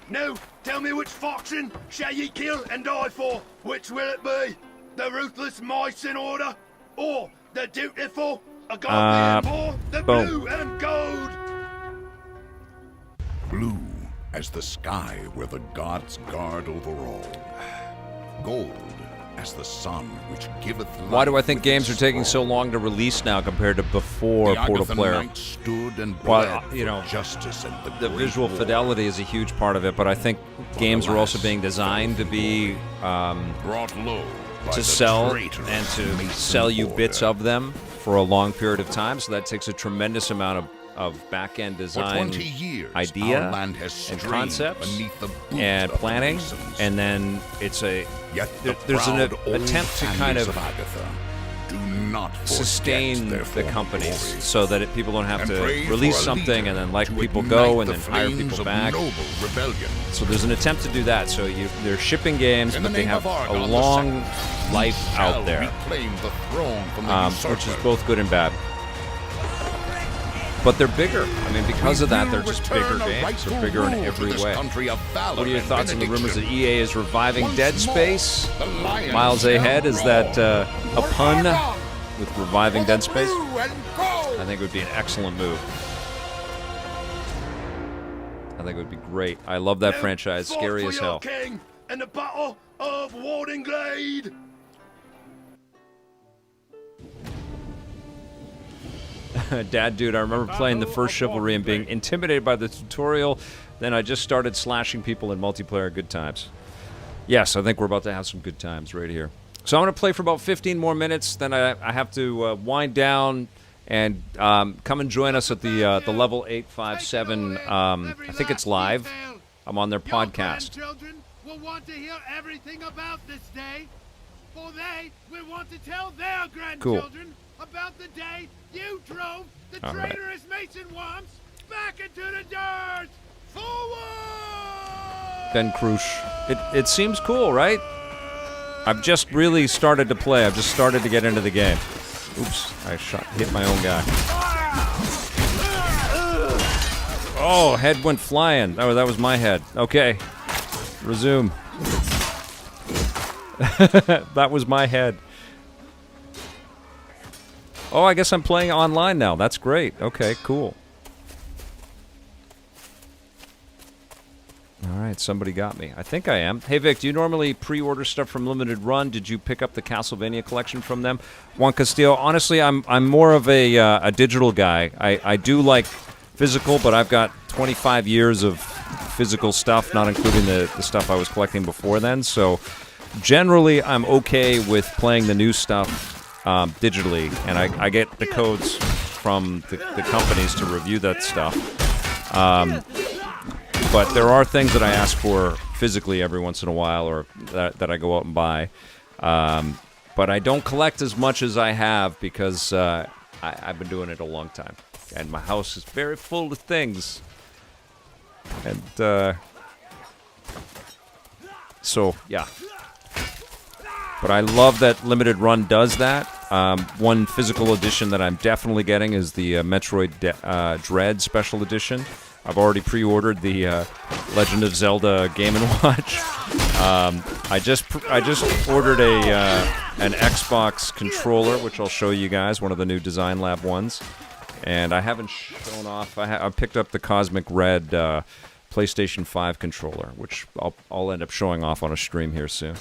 Speaker 2: Now, tell me which faction shall ye kill and die for? Which will it be? The ruthless mice in order? Or the dutiful, a godly and more, the
Speaker 1: boom.
Speaker 2: blue and gold?
Speaker 4: Blue as the sky where the gods guard over all. Gold as the sun which giveth life.
Speaker 1: Why do I think
Speaker 4: with
Speaker 1: games are
Speaker 4: its
Speaker 1: taking so
Speaker 4: scroll.
Speaker 1: long to release now compared to before
Speaker 4: The
Speaker 1: Portal
Speaker 4: Agathan
Speaker 1: Player?
Speaker 4: Knight stood and
Speaker 1: Well,
Speaker 4: bled
Speaker 1: you know,
Speaker 4: for justice and
Speaker 1: The
Speaker 4: great
Speaker 1: visual
Speaker 4: war.
Speaker 1: fidelity is a huge part of it, but I think games are also
Speaker 4: alas,
Speaker 1: being designed to be
Speaker 4: brought low by
Speaker 1: to
Speaker 4: the
Speaker 1: sell
Speaker 4: traitor
Speaker 1: and to
Speaker 4: Mason
Speaker 1: sell you bits
Speaker 4: Border.
Speaker 1: of them for a long period of time. So that takes a tremendous amount of back-end
Speaker 4: For
Speaker 1: design
Speaker 4: 20 years,
Speaker 1: idea
Speaker 4: our land has
Speaker 1: and
Speaker 4: strained
Speaker 1: concepts
Speaker 4: beneath the boot
Speaker 1: and
Speaker 4: of the
Speaker 1: planning,
Speaker 4: Masons.
Speaker 1: and then it's
Speaker 4: Yet the
Speaker 1: there's an
Speaker 4: proud old
Speaker 1: attempt to kind
Speaker 4: families
Speaker 1: of
Speaker 4: Agatha do not forget
Speaker 1: sustain
Speaker 4: their
Speaker 1: the
Speaker 4: former
Speaker 1: companies
Speaker 4: glory.
Speaker 1: so that people don't have
Speaker 4: And
Speaker 1: to
Speaker 4: pray
Speaker 1: release
Speaker 4: for a
Speaker 1: something
Speaker 4: leader
Speaker 1: and then let
Speaker 4: to
Speaker 1: people
Speaker 4: ignite
Speaker 1: go and
Speaker 4: the
Speaker 1: then hire
Speaker 4: flames
Speaker 1: people
Speaker 4: of
Speaker 1: back.
Speaker 4: noble rebellion.
Speaker 1: So there's an attempt to do that. So they're shipping games,
Speaker 4: In the
Speaker 1: but they
Speaker 4: name
Speaker 1: have
Speaker 4: of Argon
Speaker 1: a
Speaker 4: the
Speaker 1: long
Speaker 4: Second,
Speaker 1: life
Speaker 4: shall
Speaker 1: out there,
Speaker 4: reclaim the throne from the
Speaker 1: which is
Speaker 4: usurper.
Speaker 1: both good and bad. But they're bigger. I mean, because of that, they're just bigger games. They're bigger in every way. What are your thoughts on the rumors that EA is reviving Dead Space? Miles ahead, is that a pun with reviving Dead Space? I think it would be an excellent move. I think it would be great. I love that
Speaker 2: Now,
Speaker 1: franchise.
Speaker 2: fight
Speaker 1: Scary
Speaker 2: for
Speaker 1: as
Speaker 2: your
Speaker 1: hell.
Speaker 2: king in the Battle of Warding Glade.
Speaker 1: Dad, dude, I remember playing the first Chivalry and being intimidated by the tutorial. Then I just started slashing people in multiplayer. Good times. Yes, I think we're about to have some good times right here. So I'm going to play for about 15 more minutes. Then I have to wind down and come and join us at the level 857. I think it's live. I'm on their podcast.
Speaker 2: Children will want to hear everything about this day, for they will want to tell their grandchildren about the day you drove the traitorous Mason worms back into the dirt. Forward!
Speaker 1: Ben Krush. It seems cool, right? I've just really started to play. I've just started to get into the game. Oops, I hit my own guy. Oh, head went flying. Oh, that was my head. Okay, resume. That was my head. Oh, I guess I'm playing online now. That's great. Okay, cool. All right, somebody got me. I think I am. Hey, Vic, do you normally pre-order stuff from Limited Run? Did you pick up the Castlevania collection from them? Juan Castillo, honestly, I'm more of a digital guy. I do like physical, but I've got 25 years of physical stuff, not including the stuff I was collecting before then. So generally, I'm okay with playing the new stuff digitally, and I get the codes from the companies to review that stuff. But there are things that I ask for physically every once in a while, or that I go out and buy. But I don't collect as much as I have because I've been doing it a long time. And my house is very full of things. And so, yeah. But I love that Limited Run does that. One physical edition that I'm definitely getting is the Metroid Dread Special Edition. I've already pre-ordered the Legend of Zelda Game & Watch. I just ordered an Xbox controller, which I'll show you guys, one of the new Design Lab ones. And I haven't shown off. I picked up the Cosmic Red PlayStation 5 controller, which I'll end up showing off on a stream here soon.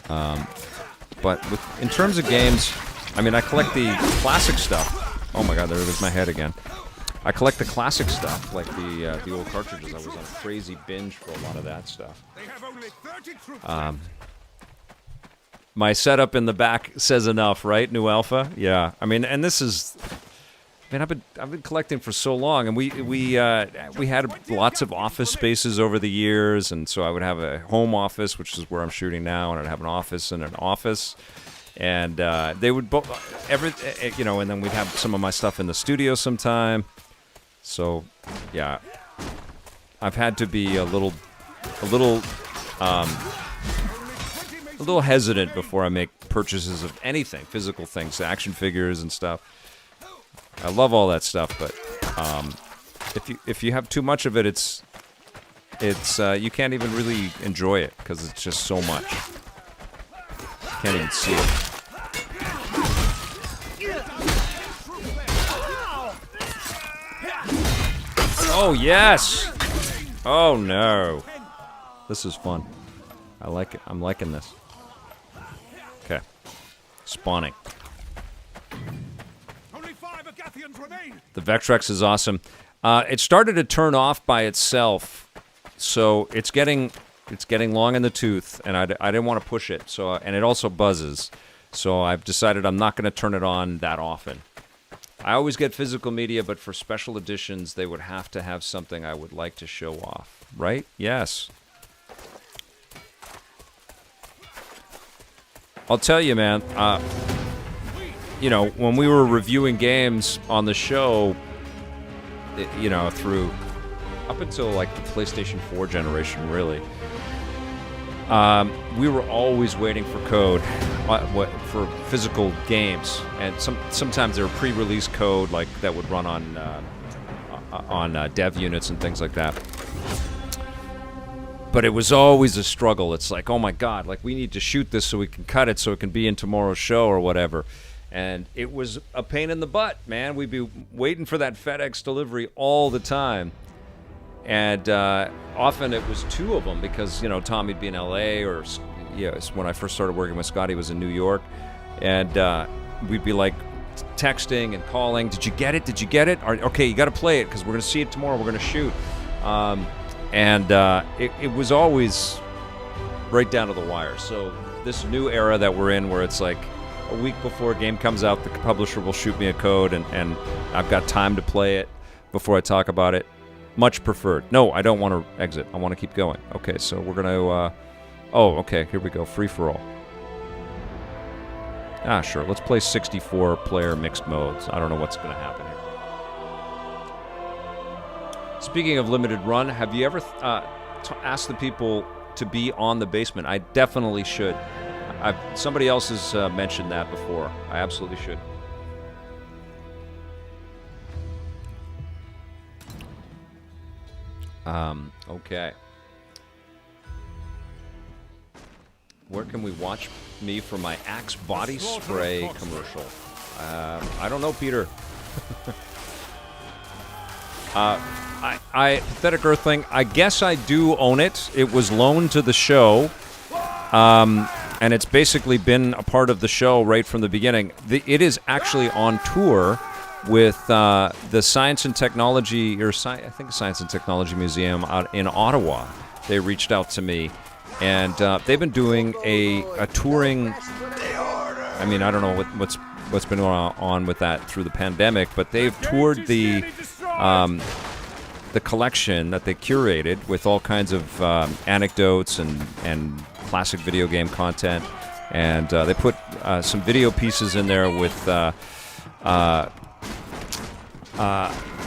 Speaker 1: But in terms of games, I mean, I collect the classic stuff. Oh my God, there goes my head again. I collect the classic stuff, like the old cartridges. I was on a crazy binge for a lot of that stuff. My setup in the back says enough, right? New Alpha, yeah. I mean, and this is. I mean, I've been collecting for so long, and we had lots of office spaces over the years, and so I would have a home office, which is where I'm shooting now, and I'd have an office and an office. And they would both, and then we'd have some of my stuff in the studio sometime. So, yeah, I've had to be a little hesitant before I make purchases of anything, physical things, action figures and stuff. I love all that stuff, but if you have too much of it, it's you can't even really enjoy it because it's just so much. Can't even see it. Oh, yes! Oh, no. This is fun. I like it. I'm liking this. Okay. Spawning. The Vectrex is awesome. It started to turn off by itself, so it's getting long in the tooth, and I didn't want to push it. So and it also buzzes, so I've decided I'm not going to turn it on that often. I always get physical media, but for special editions, they would have to have something I would like to show off, right? Yes. I'll tell you, man. When we were reviewing games on the show, through up until like the PlayStation 4 generation, really, we were always waiting for code for physical games, and sometimes there were pre-release code like that would run on dev units and things like that. But it was always a struggle. It's like, oh my God, like we need to shoot this so we can cut it so it can be in tomorrow's show or whatever. And it was a pain in the butt, man. We'd be waiting for that FedEx delivery all the time. And often it was two of them because, Tommy'd be in L.A. or, when I first started working with Scott, he was in New York. And we'd be like texting and calling. Did you get it? Did you get it? Okay, you got to play it because we're going to see it tomorrow. We're going to shoot. It was always right down to the wire. So this new era that we're in, where it's like a week before a game comes out, the publisher will shoot me a code, and I've got time to play it before I talk about it. Much preferred. No, I don't want to exit. I want to keep going. Okay, so we're going to... oh, okay, here we go. Free-for-all. Ah, sure. Let's play 64-player mixed modes. I don't know what's going to happen here. Speaking of limited run, have you ever asked the people to be on the basement? I definitely should. Somebody else has mentioned that before. I absolutely should. Okay. Where can we watch me for my Axe body spray commercial? I don't know, Peter. Pathetic Earthling, I guess I do own it. It was loaned to the show, and it's basically been a part of the show right from the beginning. It is actually on tour with the Science and Technology, I think Science and Technology Museum out in Ottawa. They reached out to me, and they've been doing a touring. I mean, I don't know what's been going on with that through the pandemic, but they've toured the collection that they curated with all kinds of anecdotes and classic video game content, and they put some video pieces in there with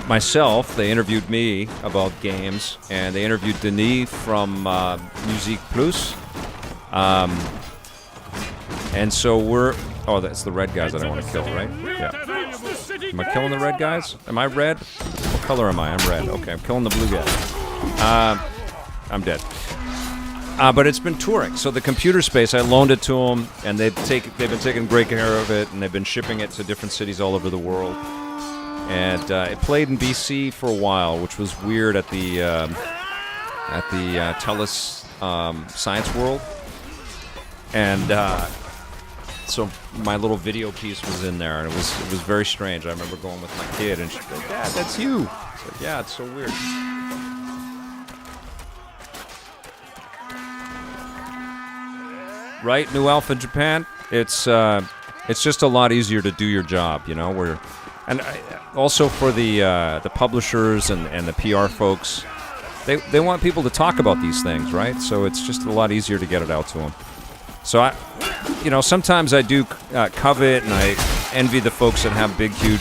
Speaker 1: myself. They interviewed me about games, and they interviewed Denis from Musique Plus, and so we're... Oh, that's the red guys that I want to kill, right? Yeah. Am I killing the red guys? Am I red? What color am I? I'm red. Okay, I'm killing the blue guys. I'm dead. But it's been touring. So the computer space, I loaned it to them, and they've been taking great care of it, and they've been shipping it to different cities all over the world. And it played in BC for a while, which was weird at the TELUS Science World. And so my little video piece was in there, and it was very strange. I remember going with my kid, and she's like, "Dad, that's you." I was like, "Yeah, it's so weird." Right, New Alpha Japan. It's just a lot easier to do your job, you know. Also for the publishers and the PR folks, they want people to talk about these things, right? So it's just a lot easier to get it out to them. So sometimes I do covet, and I envy the folks that have big, huge,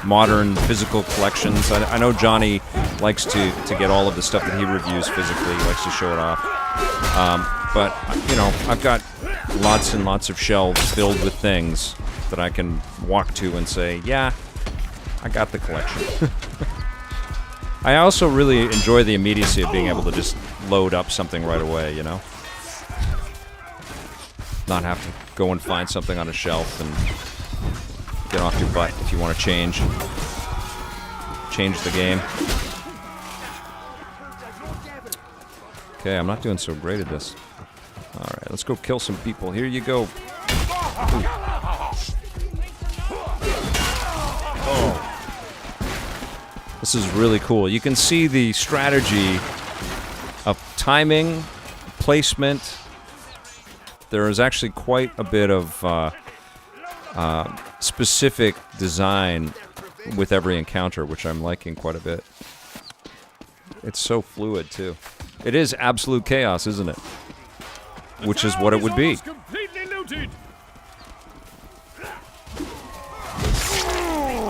Speaker 1: modern physical collections. I know Johnny likes to get all of the stuff that he reviews physically. He likes to show it off. But I've got lots and lots of shelves filled with things that I can walk to and say, yeah, I got the collection. I also really enjoy the immediacy of being able to just load up something right away, you know? Not have to go and find something on a shelf and get off your butt if you want to change the game. Okay, I'm not doing so great at this. Alright, let's go kill some people. Here you go. Ooh. Oh. This is really cool. You can see the strategy of timing, placement. There is actually quite a bit of specific design with every encounter, which I'm liking quite a bit. It's so fluid, too. It is absolute chaos, isn't it? Which is what it would be.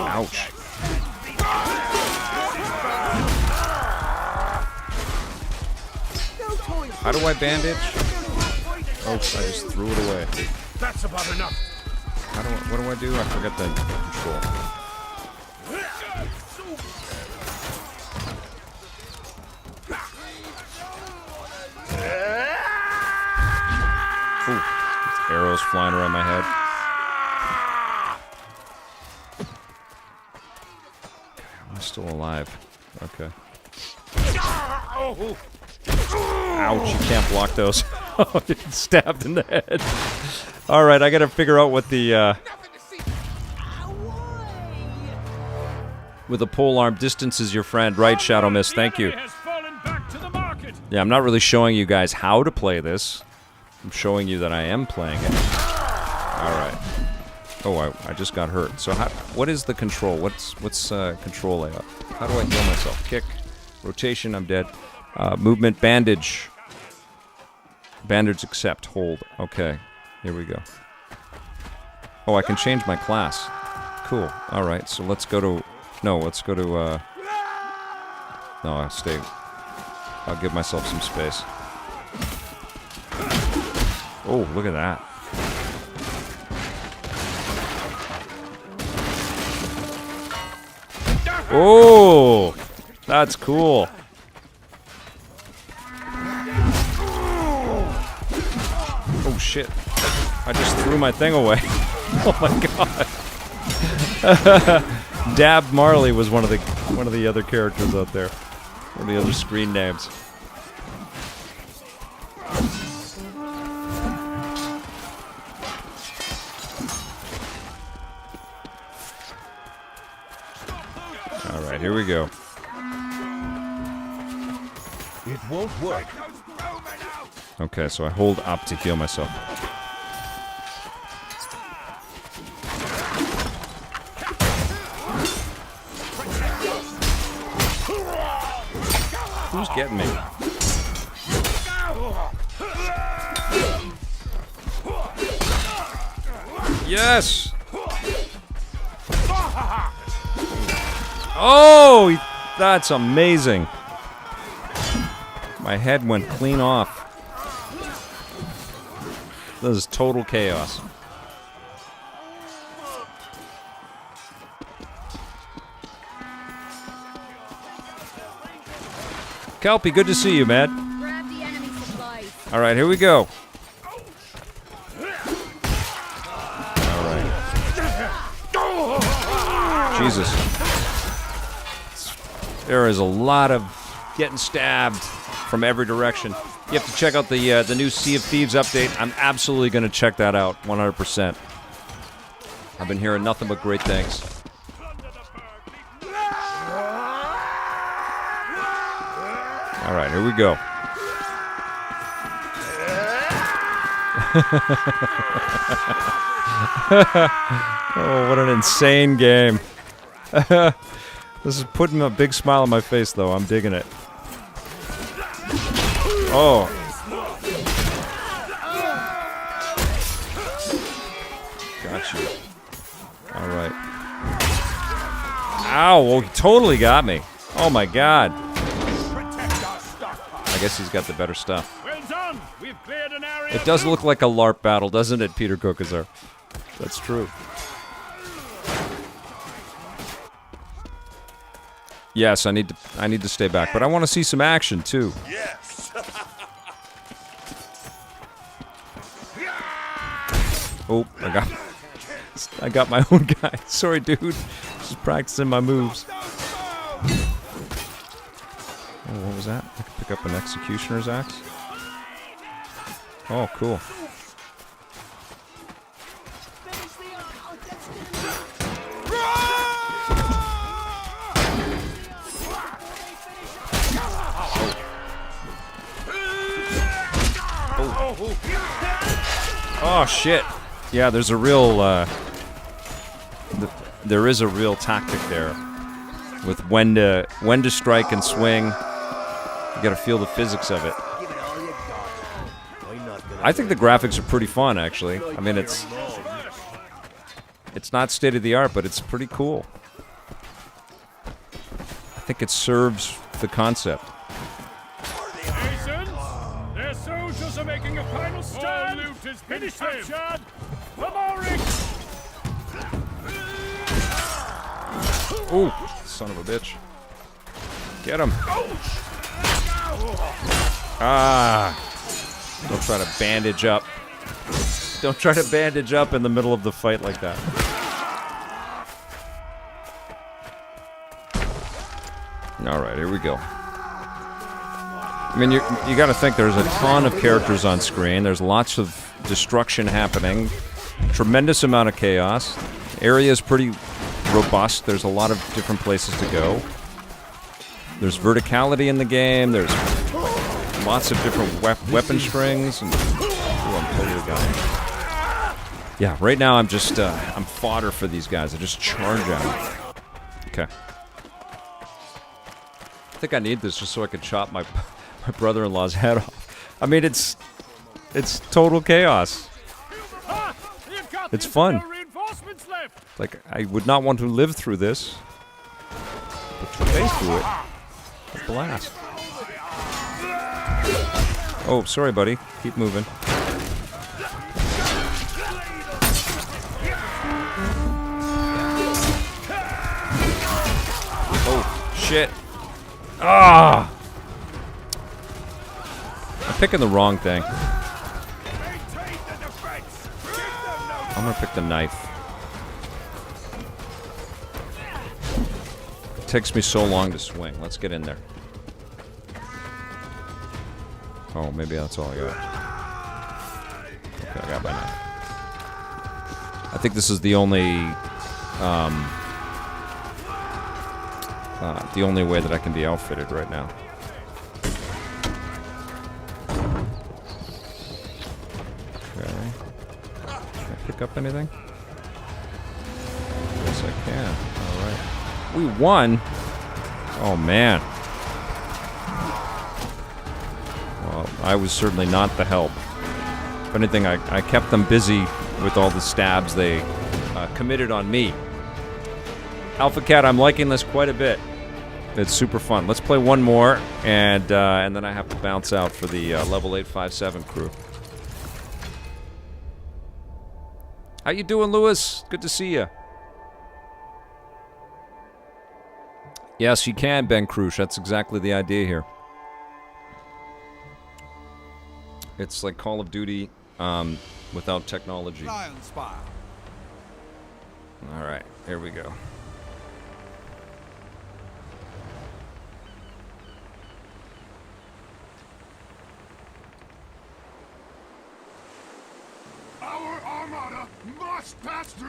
Speaker 1: Ouch. How do I bandage? Oh, I just threw it away.
Speaker 2: That's about enough.
Speaker 1: What do I do? I forgot the control. Ooh, arrows flying around my head. I'm still alive. Okay. Ouch, you can't block those. Oh, stabbed in the head. Alright, I gotta figure out what the, with a polearm, distance is your friend. Right, Shadow Mist, thank you. Yeah, I'm not really showing you guys how to play this. I'm showing you that I am playing it. Alright. Oh, I just got hurt. So what is the control? What's control layout? How do I heal myself? Kick. Rotation, I'm dead. Movement, bandage. Bandage accept, hold. Okay. Here we go. Oh, I can change my class. Cool. Alright, so let's go to... No, let's go to... No, I'll stay... I'll give myself some space. Oh, look at that. Oh! That's cool. Oh, shit. I just threw my thing away. Oh my god. Dab Marley was one of the other characters out there. One of the other screen names. Alright, here we go.
Speaker 5: It won't work.
Speaker 1: Okay, so I hold up to heal myself. Who's getting me? Yes! Oh! That's amazing. My head went clean off. This is total chaos. Kelpie, good to see you, man.
Speaker 6: Grab the enemy supplies.
Speaker 1: All right, here we go. All right. Jesus. There is a lot of getting stabbed from every direction. You have to check out the new Sea of Thieves update. I'm absolutely going to check that out, 100%. I've been hearing nothing but great things. All right, here we go. Oh, what an insane game. This is putting a big smile on my face, though. I'm digging it. Oh. Got you. All right. Ow, well, he totally got me. Oh, my God. I guess he's got the better stuff.
Speaker 2: Well done. We've cleared an area.
Speaker 1: It does look like a LARP battle, doesn't it, Peter Kokazar? That's true. Yes, I need to stay back, but I want to see some action too.
Speaker 5: Yes.
Speaker 1: Oh, I got my own guy. Sorry, dude. Just practicing my moves. Oh, what was that? I can pick up an executioner's axe. Oh, cool. Oh shit! Yeah, there's a real there is a real tactic there with when to strike and swing. You gotta feel the physics of it. I think the graphics are pretty fun, actually. I mean, it's not state of the art, but it's pretty cool. I think it serves the concept.
Speaker 2: Their soldiers are making a final stand. All loot is finished, Chad.
Speaker 1: Ooh, son of a bitch. Get him. Ah. Don't try to bandage up. Don't try to bandage up in the middle of the fight like that. Alright, here we go. I mean, you got to think there's a ton of characters on screen. There's lots of destruction happening. Tremendous amount of chaos. Area is pretty robust. There's a lot of different places to go. There's verticality in the game. There's lots of different weapon strings. And, ooh, I'm totally got it. Yeah, right now I'm just, I'm fodder for these guys. I just charge out. Okay. I think I need this just so I can chop my brother-in-law's head off. I mean, it's total chaos. It's fun. Like, I would not want to live through this. But to play through it, a blast. Oh, sorry, buddy. Keep moving. Shit. Ah! I'm picking the wrong thing. I'm gonna pick the knife. It takes me so long to swing. Let's get in there. Oh, maybe that's all I got. Okay, I got my knife. I think this is the only way that I can be outfitted right now. Okay. Can I pick up anything? Yes, I can. Alright. We won! Oh, man. Well, I was certainly not the help. If anything, I kept them busy with all the stabs they committed on me. Alpha Cat, I'm liking this quite a bit. It's super fun. Let's play one more, and then I have to bounce out for the level 857 crew. How you doing, Lewis? Good to see you. Yes, you can, Ben Krush. That's exactly the idea here. It's like Call of Duty without technology. All right, here we go.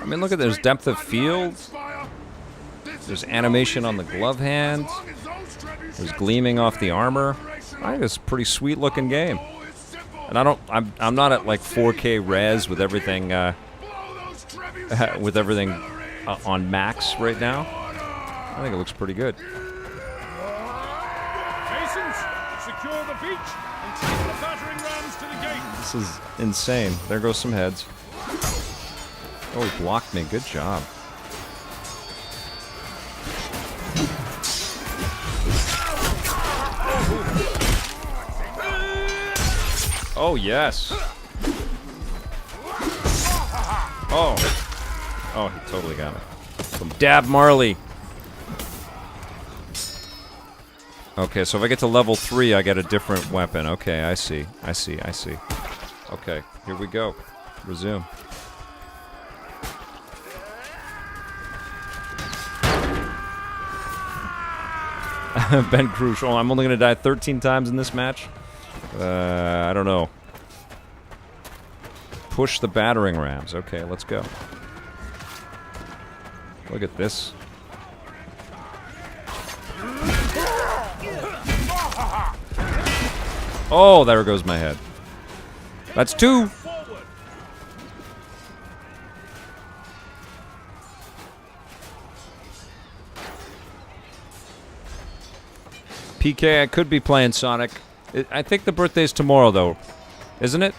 Speaker 1: I mean, look at there's depth of field. There's animation on the glove hand. There's gleaming off the armor. I think it's a pretty sweet looking game. And I'm not at like 4K res with everything on max right now. I think it looks pretty good.
Speaker 7: Masons, secure the beach and take the battering rams to the gate.
Speaker 1: This is insane. There goes some heads. Oh, he blocked me. Good job. Oh, yes. Oh. Oh, he totally got me. From Dab Marley. Okay, so if I get to level 3, I get a different weapon. Okay, I see. I see. I see. Okay, here we go. Resume. Ben Krush. Oh, I'm only going to die 13 times in this match? I don't know. Push the battering rams. Okay, let's go. Look at this. Oh, there goes my head. That's 2. PK, I could be playing Sonic. I think the birthday's tomorrow, though. Isn't it?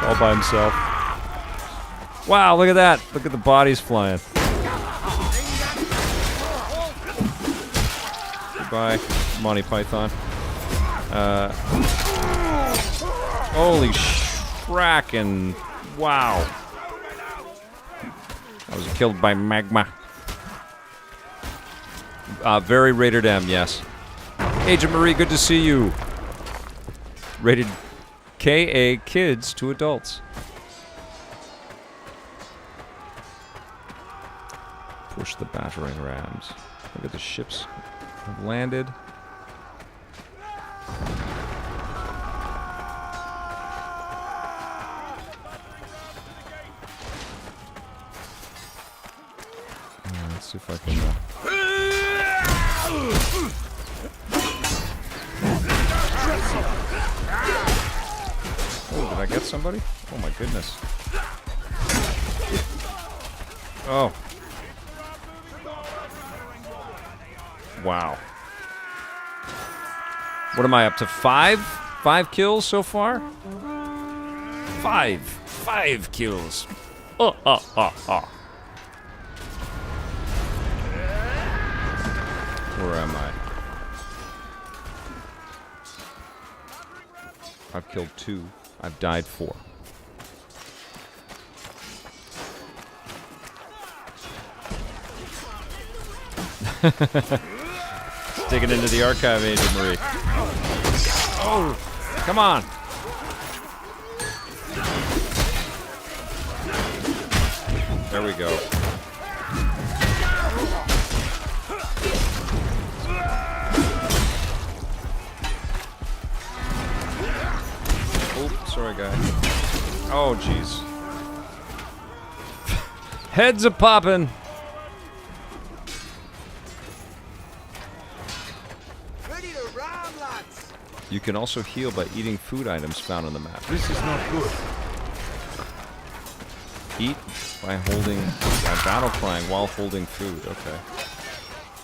Speaker 1: All by himself. Wow, look at that. Look at the bodies flying. Goodbye, Monty Python. Holy frackin'. Wow. I was killed by magma. Very rated M, yes. Agent Marie, good to see you. Rated KA kids to adults. Push the battering rams. Look at the ships have landed. Let's see if I can... Oh, did I get somebody? Oh my goodness. Oh. Wow. What am I up to? 5? 5 kills so far? 5 kills. Oh. Where am I? I've killed 2. I've died 4. Digging into the archive, Agent Marie. Oh, come on. There we go. Oh, sorry, guy. Oh, jeez. Heads are popping. You can also heal by eating food items found on the map.
Speaker 5: This is not good.
Speaker 1: Eat by battle crying while holding food. Okay.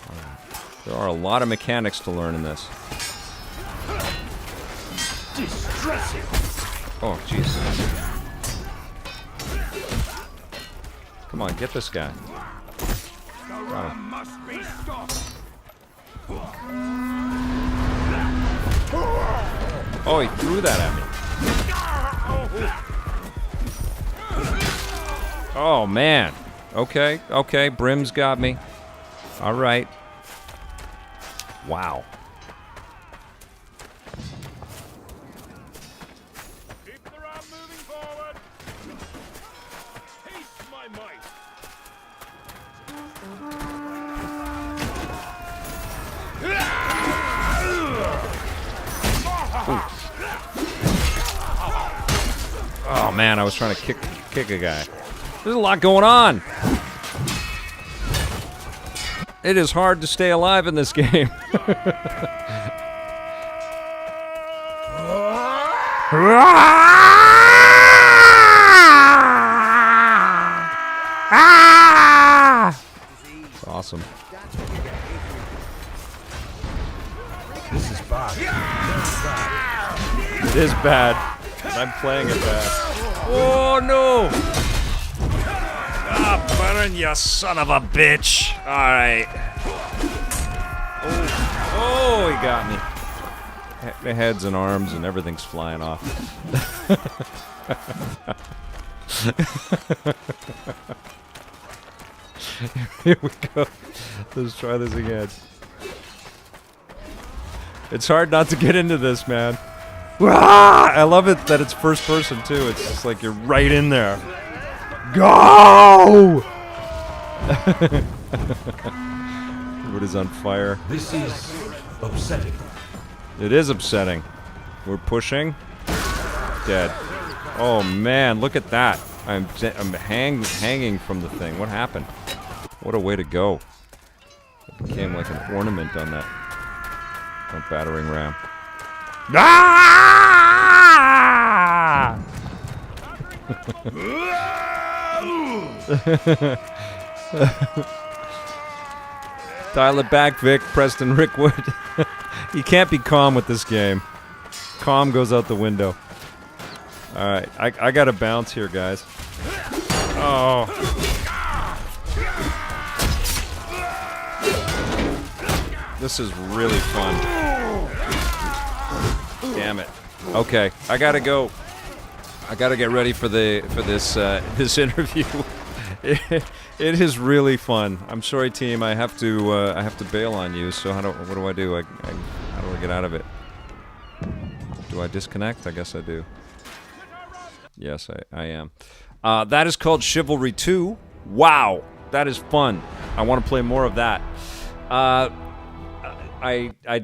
Speaker 1: Alright. There are a lot of mechanics to learn in this.
Speaker 5: Distressing.
Speaker 1: Oh, jeez. Come on, get this guy. Got him.
Speaker 7: Must be stopped.
Speaker 1: Oh, he threw that at me. Oh, man. Okay, Brim's got me. All right. Wow.
Speaker 7: Keep the ram moving forward. Haste my might.
Speaker 1: Oh, man, I was trying to kick a guy. There's a lot going on. It is hard to stay alive in this game. Awesome.
Speaker 5: This is bad.
Speaker 1: It is bad. I'm playing it bad. Oh no! Ah, burn, you son of a bitch! Alright. Oh, he got me. The heads and arms and everything's flying off. Here we go. Let's try this again. It's hard not to get into this, man. I love it that it's first person too. It's just like you're right in there. Go! What is on fire?
Speaker 5: This is upsetting.
Speaker 1: It is upsetting. We're pushing. Dead. Oh man, look at that. I'm hanging from the thing. What happened? What a way to go. It became like an ornament on that battering ram. Ah! Dial it back, Vic, Preston Rickwood. You can't be calm with this game. Calm goes out the window. Alright, I gotta bounce here, guys. Oh. This is really fun. Damn it. Okay, I gotta go. I gotta get ready for this interview. It is really fun. I'm sorry, team. I have to bail on you. So what do I do? How do I get out of it? Do I disconnect? I guess I do. Yes, I am. That is called Chivalry II. Wow, that is fun. I want to play more of that. I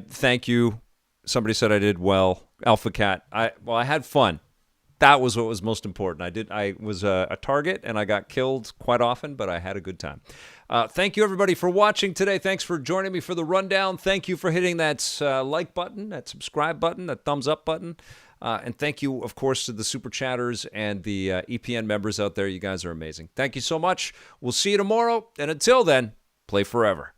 Speaker 1: thank you. Somebody said I did well. Alpha Cat. I had fun. That was what was most important. I was a target and I got killed quite often, but I had a good time. Thank you, everybody, for watching today. Thanks for joining me for the rundown. Thank you for hitting that like button, that subscribe button, that thumbs up button. And thank you, of course, to the Super Chatters and the EPN members out there. You guys are amazing. Thank you so much. We'll see you tomorrow. And until then, play forever.